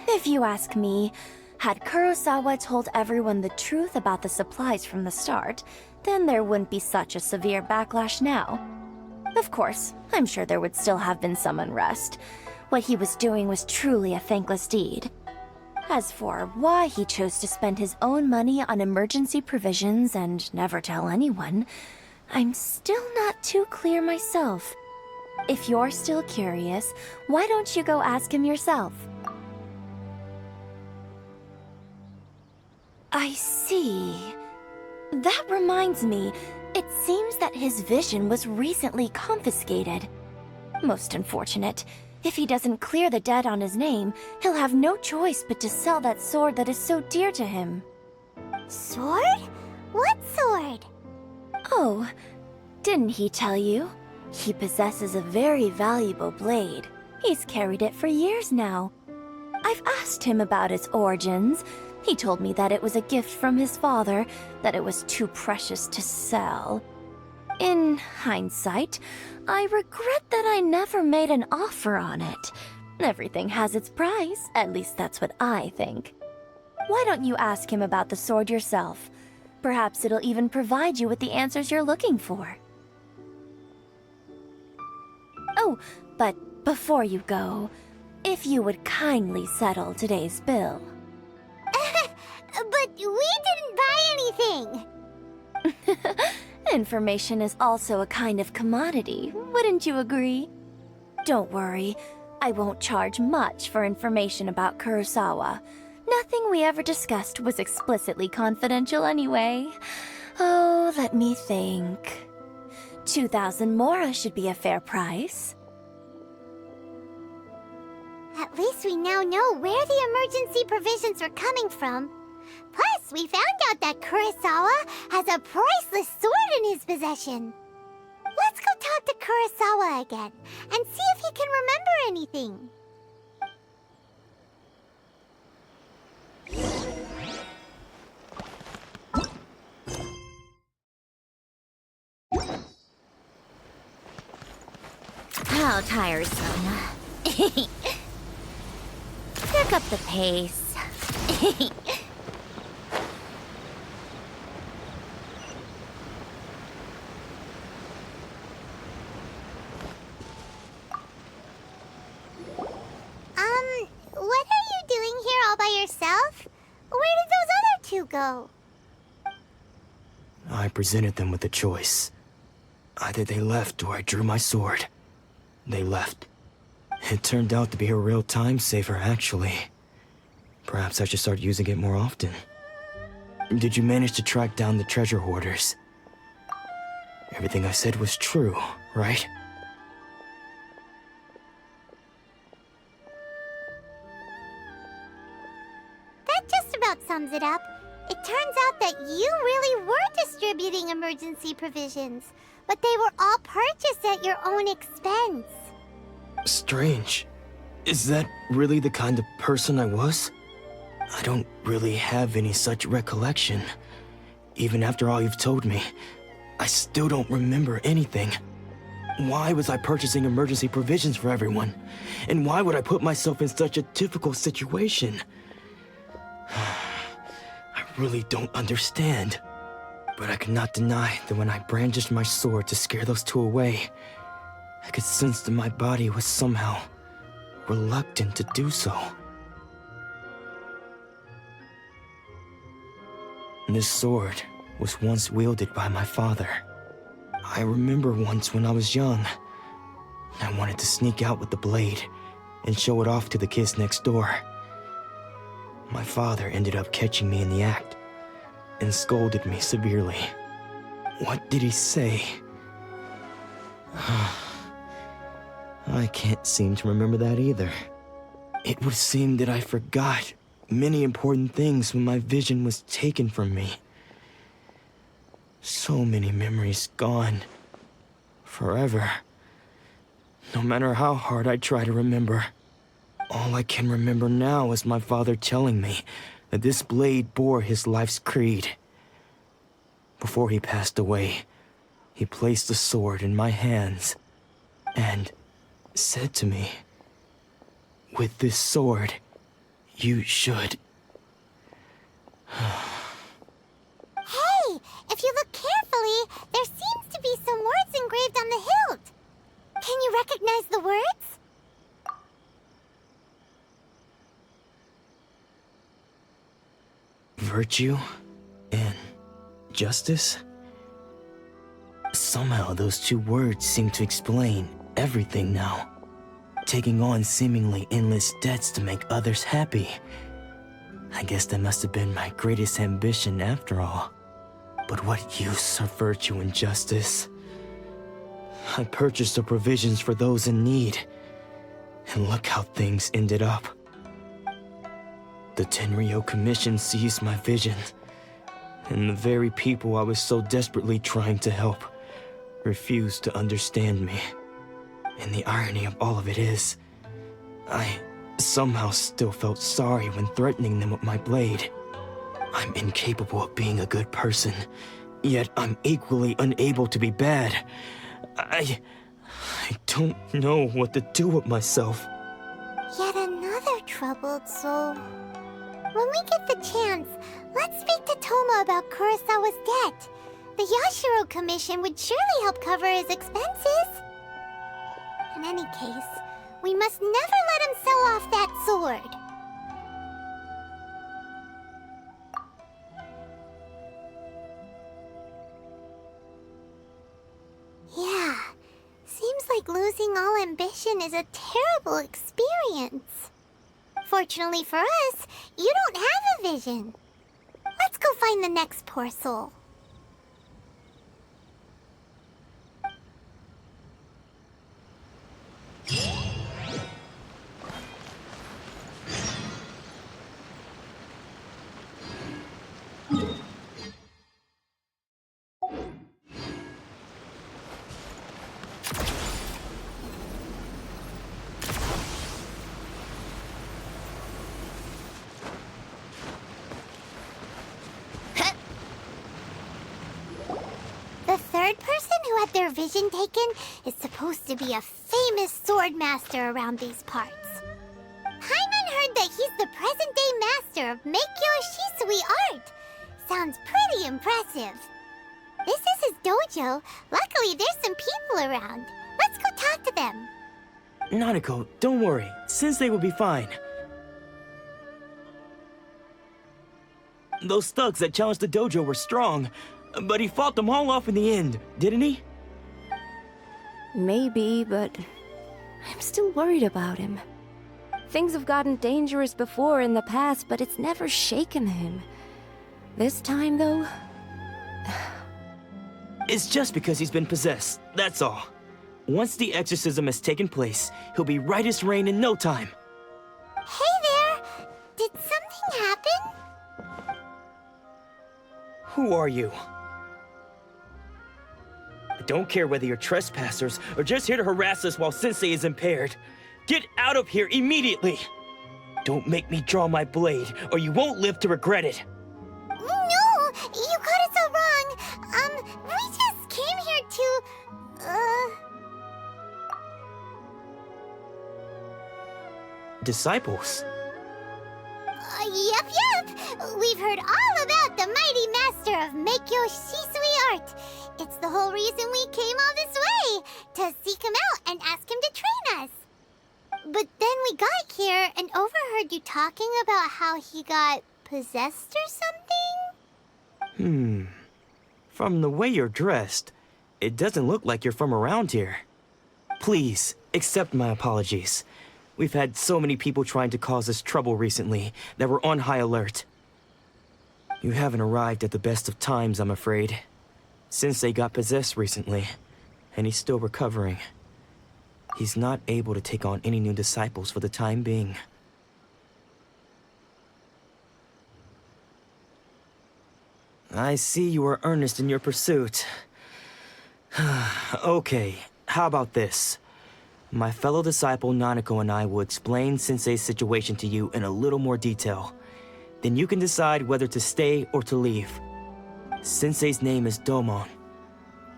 If you ask me, had Kurosawa told everyone the truth about the supplies from the start, then there wouldn't be such a severe backlash now. Of course, I'm sure there would still have been some unrest. What he was doing was truly a thankless deed. As for why he chose to spend his own money on emergency provisions and never tell anyone, I'm still not too clear myself. If you're still curious, why don't you go ask him yourself? I see. That reminds me, it seems that his vision was recently confiscated. Most unfortunate. If he doesn't clear the debt on his name, he'll have no choice but to sell that sword that is so dear to him. Sword? What sword? Oh, didn't he tell you? He possesses a very valuable blade. He's carried it for years now. I've asked him about its origins. He told me that it was a gift from his father, that it was too precious to sell. In hindsight, I regret that I never made an offer on it. Everything has its price, at least that's what I think. Why don't you ask him about the sword yourself? Perhaps it'll even provide you with the answers you're looking for. Oh, but before you go, if you would kindly settle today's bill. But we didn't buy anything! Information is also a kind of commodity, wouldn't you agree? Don't worry, I won't charge much for information about Kurosawa. Nothing we ever discussed was explicitly confidential anyway. Oh, let me think. 2,000 mora should be a fair price. At least we now know where the emergency provisions were coming from. Plus, we found out that Kurosawa has a priceless sword in his possession. Let's go talk to Kurosawa again, and see if he can remember anything. How tiresome. Pick up the pace. What are you doing here all by yourself? Where did those other two go? I presented them with a choice. Either they left or I drew my sword. They left. It turned out to be a real time saver, actually. Perhaps I should start using it more often. Did you manage to track down the treasure hoarders? Everything I said was true, right? That just about sums it up. It turns out that you really were distributing emergency provisions, but they were all purchased at your own expense. Strange. Is that really the kind of person I was? I don't really have any such recollection. Even after all you've told me, I still don't remember anything. Why was I purchasing emergency provisions for everyone? And why would I put myself in such a difficult situation? I really don't understand. But I cannot deny that when I brandished my sword to scare those two away, I could sense that my body was somehow reluctant to do so. This sword was once wielded by my father. I remember once when I was young, I wanted to sneak out with the blade and show it off to the kids next door. My father ended up catching me in the act and scolded me severely. What did he say? I can't seem to remember that either. It would seem that I forgot many important things when my vision was taken from me. So many memories gone. Forever. No matter how hard I try to remember, all I can remember now is my father telling me that this blade bore his life's creed. Before he passed away, he placed the sword in my hands and said to me, "With this sword, you should..." Hey, if you look carefully, there seems to be some words engraved on the hilt. Can you recognize the words? Virtue and justice? Somehow those two words seem to explain everything now. Taking on seemingly endless debts to make others happy. I guess that must have been my greatest ambition after all. But what use of virtue and justice? I purchased the provisions for those in need, and look how things ended up. The Tenryou Commission seized my vision, and the very people I was so desperately trying to help refused to understand me. And the irony of all of it is, I somehow still felt sorry when threatening them with my blade. I'm incapable of being a good person, yet I'm equally unable to be bad. I don't know what to do with myself. Yet another troubled soul. When we get the chance, let's speak to Toma about Kurosawa's debt. The Yashiro Commission would surely help cover his expenses. In any case, we must never let him sell off that sword. Yeah, seems like losing all ambition is a terrible experience. Fortunately for us, you don't have a vision. Let's go find the next poor soul. The third person who had their vision taken is supposed to be a famous sword master around these parts. Paimon heard that he's the present-day master of Meikyo Shisui art. Sounds pretty impressive. This is his dojo. Luckily, there's some people around. Let's go talk to them. Nanako, don't worry. Sensei will be fine. Those thugs that challenged the dojo were strong, but he fought them all off in the end, didn't he? Maybe, but I'm still worried about him. Things have gotten dangerous before in the past, but it's never shaken him. This time, though... It's just because he's been possessed, that's all. Once the exorcism has taken place, he'll be right as rain in no time. Hey there! Did something happen? Who are you? I don't care whether you're trespassers or just here to harass us while Sensei is impaired. Get out of here immediately! Don't make me draw my blade, or you won't live to regret it. No! You got it so wrong! We just came here to... Disciples? Yep! We've heard all about the mighty master of Meikyo Shisui art. It's the whole reason we came all this way, to seek him out and ask him to train us. But then we got here and overheard you talking about how he got possessed or something? From the way you're dressed, it doesn't look like you're from around here. Please, accept my apologies. We've had so many people trying to cause us trouble recently that we're on high alert. You haven't arrived at the best of times, I'm afraid. Sensei got possessed recently, and he's still recovering. He's not able to take on any new disciples for the time being. I see you are earnest in your pursuit. Okay, how about this? My fellow disciple Nanako and I will explain Sensei's situation to you in a little more detail. Then you can decide whether to stay or to leave. Sensei's name is Domon,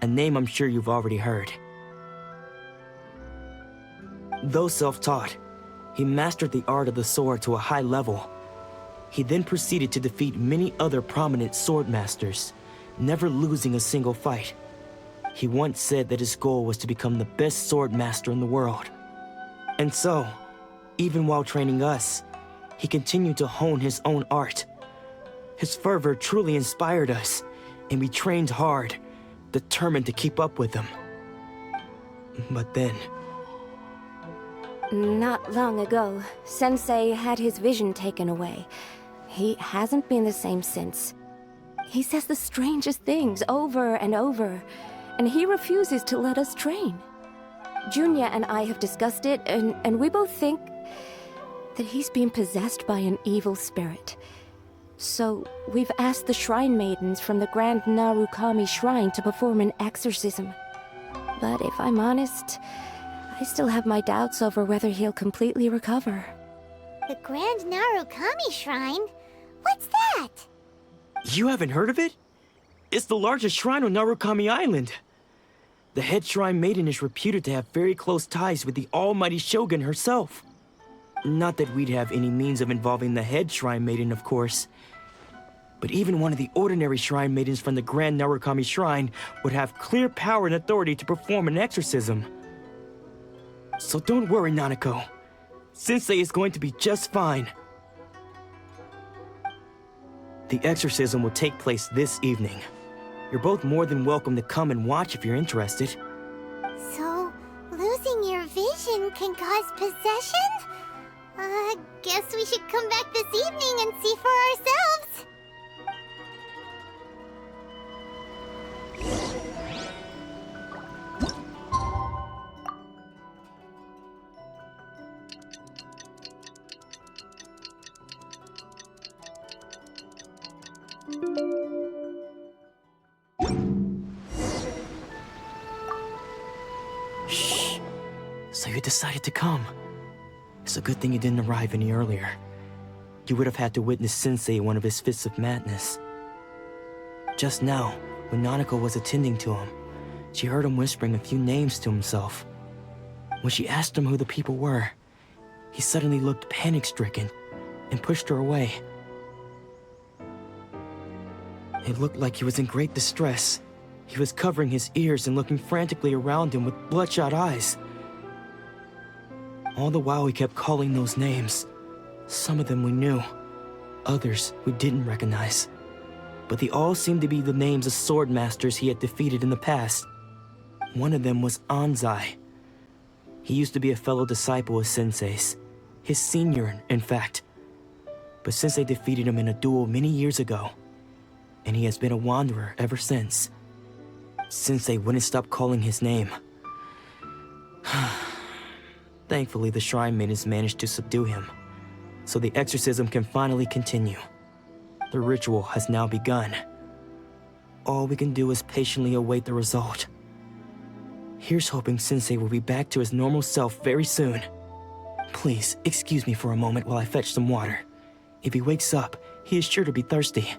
a name I'm sure you've already heard. Though self-taught, he mastered the art of the sword to a high level. He then proceeded to defeat many other prominent sword masters, never losing a single fight. He once said that his goal was to become the best sword master in the world. And so, even while training us, he continued to hone his own art. His fervor truly inspired us, and we trained hard, determined to keep up with him. But then... Not long ago, Sensei had his vision taken away. He hasn't been the same since. He says the strangest things over and over, and he refuses to let us train. Junya and I have discussed it, and we both think that he's being possessed by an evil spirit. So we've asked the shrine maidens from the Grand Narukami Shrine to perform an exorcism. But if I'm honest, I still have my doubts over whether he'll completely recover. The Grand Narukami Shrine? What's that? You haven't heard of it? It's the largest shrine on Narukami Island. The head shrine maiden is reputed to have very close ties with the almighty Shogun herself. Not that we'd have any means of involving the head shrine maiden, of course. But even one of the ordinary shrine maidens from the Grand Narukami Shrine would have clear power and authority to perform an exorcism. So don't worry, Nanako. Sensei is going to be just fine. The exorcism will take place this evening. You're both more than welcome to come and watch if you're interested. So, losing your vision can cause possession? Guess we should come back this evening and see for ourselves. Shh. So you decided to come. It's a good thing you didn't arrive any earlier. You would have had to witness Sensei in one of his fits of madness. Just now, when Nanako was attending to him, she heard him whispering a few names to himself. When she asked him who the people were, he suddenly looked panic-stricken and pushed her away. It looked like he was in great distress. He was covering his ears and looking frantically around him with bloodshot eyes. All the while he kept calling those names. Some of them we knew, others we didn't recognize. But they all seemed to be the names of sword masters he had defeated in the past. One of them was Anzai. He used to be a fellow disciple of Sensei's, his senior, in fact. But Sensei defeated him in a duel many years ago, and he has been a wanderer ever since. Sensei wouldn't stop calling his name. Thankfully, the shrine maidens managed to subdue him, so the exorcism can finally continue. The ritual has now begun. All we can do is patiently await the result. Here's hoping Sensei will be back to his normal self very soon. Please, excuse me for a moment while I fetch some water. If he wakes up, he is sure to be thirsty.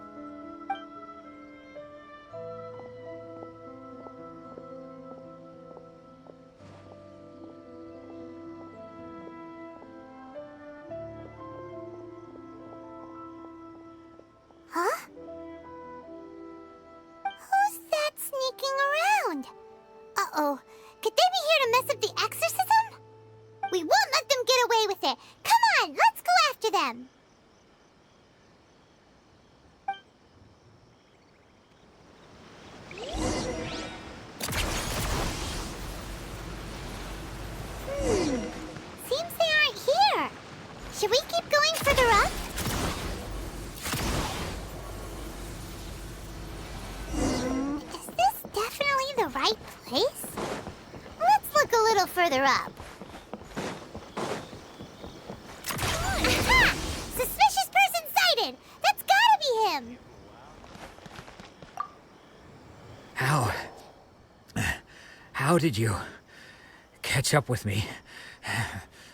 Huh? Who's that sneaking around? Uh-oh. Could they be here to mess up the exorcism? We won't let them get away with it. Come on, let's go after them. Seems they aren't here. Should we keep going further up? Is this definitely the right place? Let's look a little further up. Aha! Suspicious person sighted! That's gotta be him! How did you catch up with me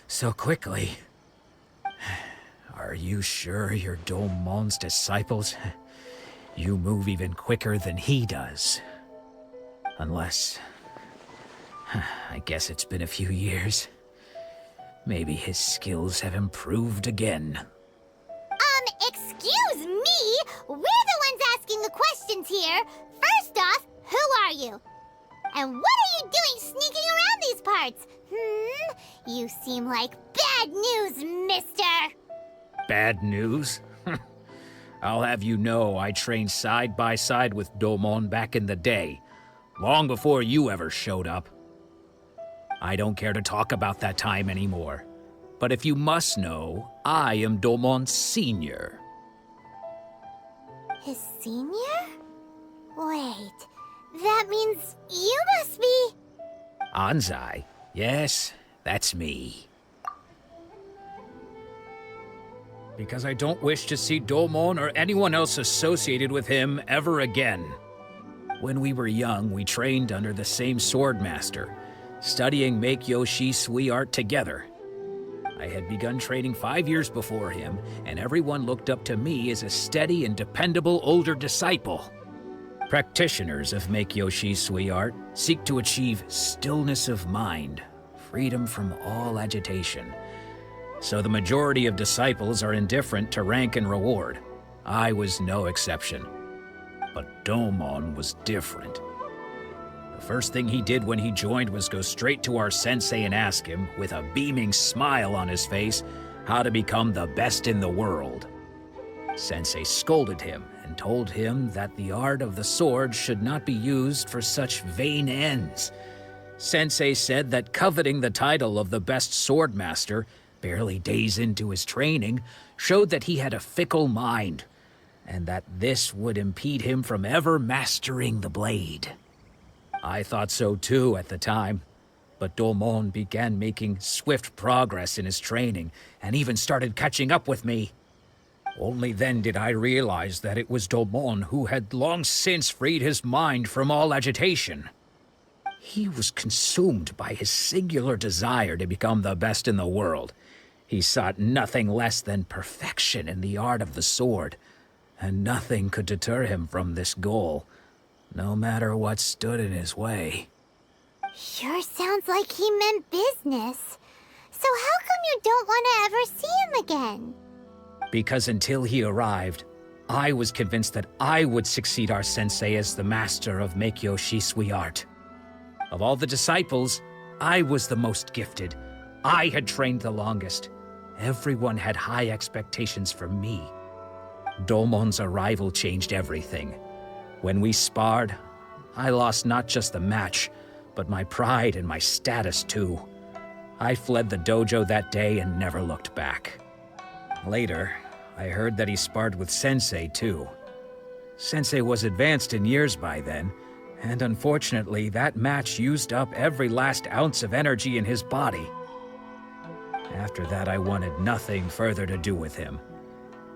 so quickly? Are you sure you're Domon's disciples? You move even quicker than he does. Unless... I guess it's been a few years. Maybe his skills have improved again. Excuse me? We're the ones asking the questions here. First off, who are you? And what are you doing sneaking around these parts? You seem like bad news, mister. Bad news? I'll have you know I trained side by side with Domon back in the day, long before you ever showed up. I don't care to talk about that time anymore. But if you must know, I am Domon's senior. His senior? Wait, that means you must be... Anzai? Yes, that's me. Because I don't wish to see Domon or anyone else associated with him ever again. When we were young, we trained under the same swordmaster, studying Make-Yoshi Sui art together. I had begun training 5 years before him, and everyone looked up to me as a steady and dependable older disciple. Practitioners of Make-Yoshi Sui art seek to achieve stillness of mind, freedom from all agitation. So the majority of disciples are indifferent to rank and reward. I was no exception. But Domon was different. The first thing he did when he joined was go straight to our sensei and ask him, with a beaming smile on his face, how to become the best in the world. Sensei scolded him and told him that the art of the sword should not be used for such vain ends. Sensei said that coveting the title of the best swordmaster, barely days into his training, showed that he had a fickle mind, and that this would impede him from ever mastering the blade. I thought so too at the time, but Domon began making swift progress in his training, and even started catching up with me. Only then did I realize that it was Domon who had long since freed his mind from all agitation. He was consumed by his singular desire to become the best in the world. He sought nothing less than perfection in the art of the sword, and nothing could deter him from this goal, no matter what stood in his way. Sure sounds like he meant business. So how come you don't want to ever see him again? Because until he arrived, I was convinced that I would succeed our sensei as the master of Make-Yoshi Sui art. Of all the disciples, I was the most gifted. I had trained the longest. Everyone had high expectations for me. Domon's arrival changed everything. When we sparred, I lost not just the match, but my pride and my status too. I fled the dojo that day and never looked back. Later, I heard that he sparred with Sensei too. Sensei was advanced in years by then, and unfortunately that match used up every last ounce of energy in his body. After that, I wanted nothing further to do with him.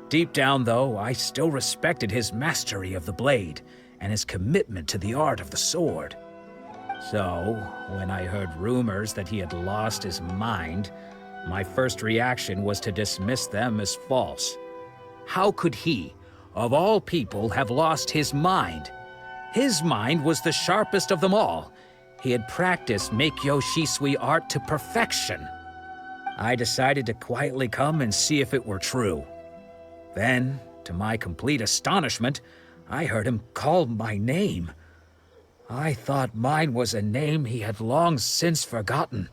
Deep down, though, I still respected his mastery of the blade and his commitment to the art of the sword. So, when I heard rumors that he had lost his mind, my first reaction was to dismiss them as false. How could he, of all people, have lost his mind? His mind was the sharpest of them all. He had practiced Make-Yoshi Sui art to perfection. I decided to quietly come and see if it were true. Then, to my complete astonishment, I heard him call my name. I thought mine was a name he had long since forgotten.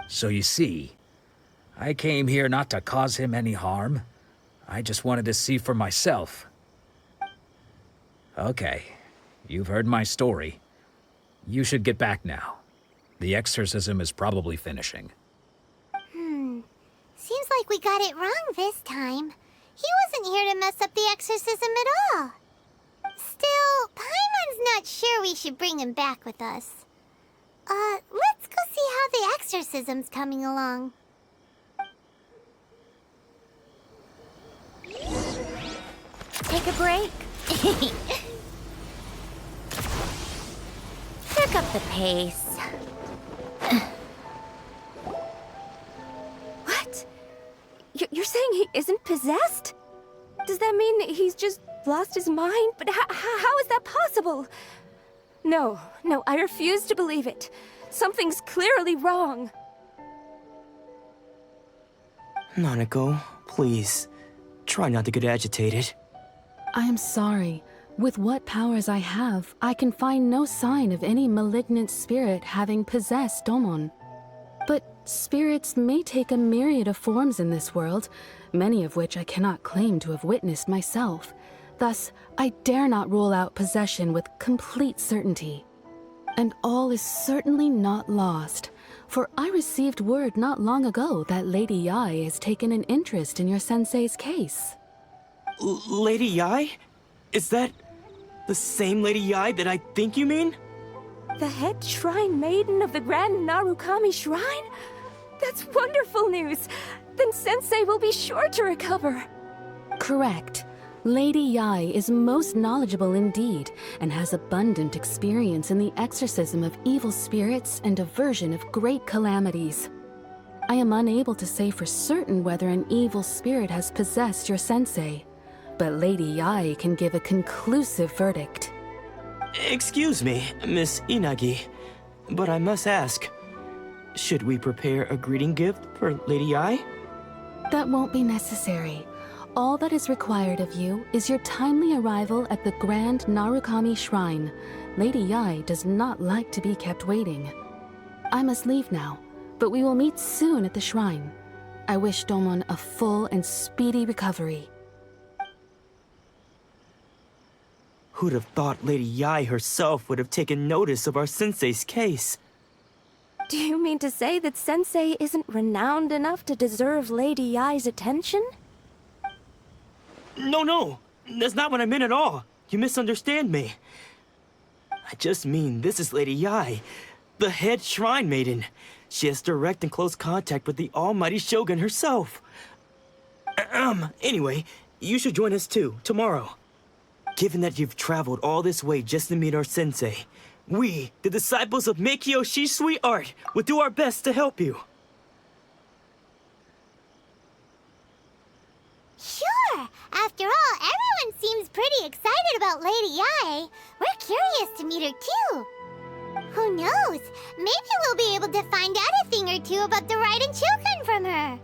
So you see, I came here not to cause him any harm. I just wanted to see for myself. Okay, you've heard my story. You should get back now. The exorcism is probably finishing. Seems like we got it wrong this time. He wasn't here to mess up the exorcism at all. Still, Paimon's not sure we should bring him back with us. Let's go see how the exorcism's coming along. Take a break. Pick up the pace. What? You're saying he isn't possessed? Does that mean he's just lost his mind? But how is that possible? No, I refuse to believe it. Something's clearly wrong. Nanako, please. Try not to get agitated. I am sorry. With what powers I have, I can find no sign of any malignant spirit having possessed Domon. But spirits may take a myriad of forms in this world, many of which I cannot claim to have witnessed myself. Thus, I dare not rule out possession with complete certainty. And all is certainly not lost, for I received word not long ago that Lady Yae has taken an interest in your sensei's case. Lady Yae? Is that the same Lady Yai that I think you mean? The head shrine maiden of the Grand Narukami Shrine? That's wonderful news! Then Sensei will be sure to recover. Correct. Lady Yai is most knowledgeable indeed, and has abundant experience in the exorcism of evil spirits and aversion of great calamities. I am unable to say for certain whether an evil spirit has possessed your sensei, but Lady Yai can give a conclusive verdict. Excuse me, Miss Inagi, but I must ask, should we prepare a greeting gift for Lady Yai? That won't be necessary. All that is required of you is your timely arrival at the Grand Narukami Shrine. Lady Yai does not like to be kept waiting. I must leave now, but we will meet soon at the shrine. I wish Domon a full and speedy recovery. Who'd have thought Lady Yai herself would have taken notice of our sensei's case? Do you mean to say that Sensei isn't renowned enough to deserve Lady Yai's attention? No, that's not what I meant at all. You misunderstand me. I just mean this is Lady Yai, the head shrine maiden. She has direct and close contact with the almighty Shogun herself. Anyway, you should join us too, tomorrow. Given that you've traveled all this way just to meet our sensei, we, the disciples of Meikyo Shisui Art, will do our best to help you. Sure! After all, everyone seems pretty excited about Lady Yai. We're curious to meet her too. Who knows? Maybe we'll be able to find out a thing or two about the Raiden children from her.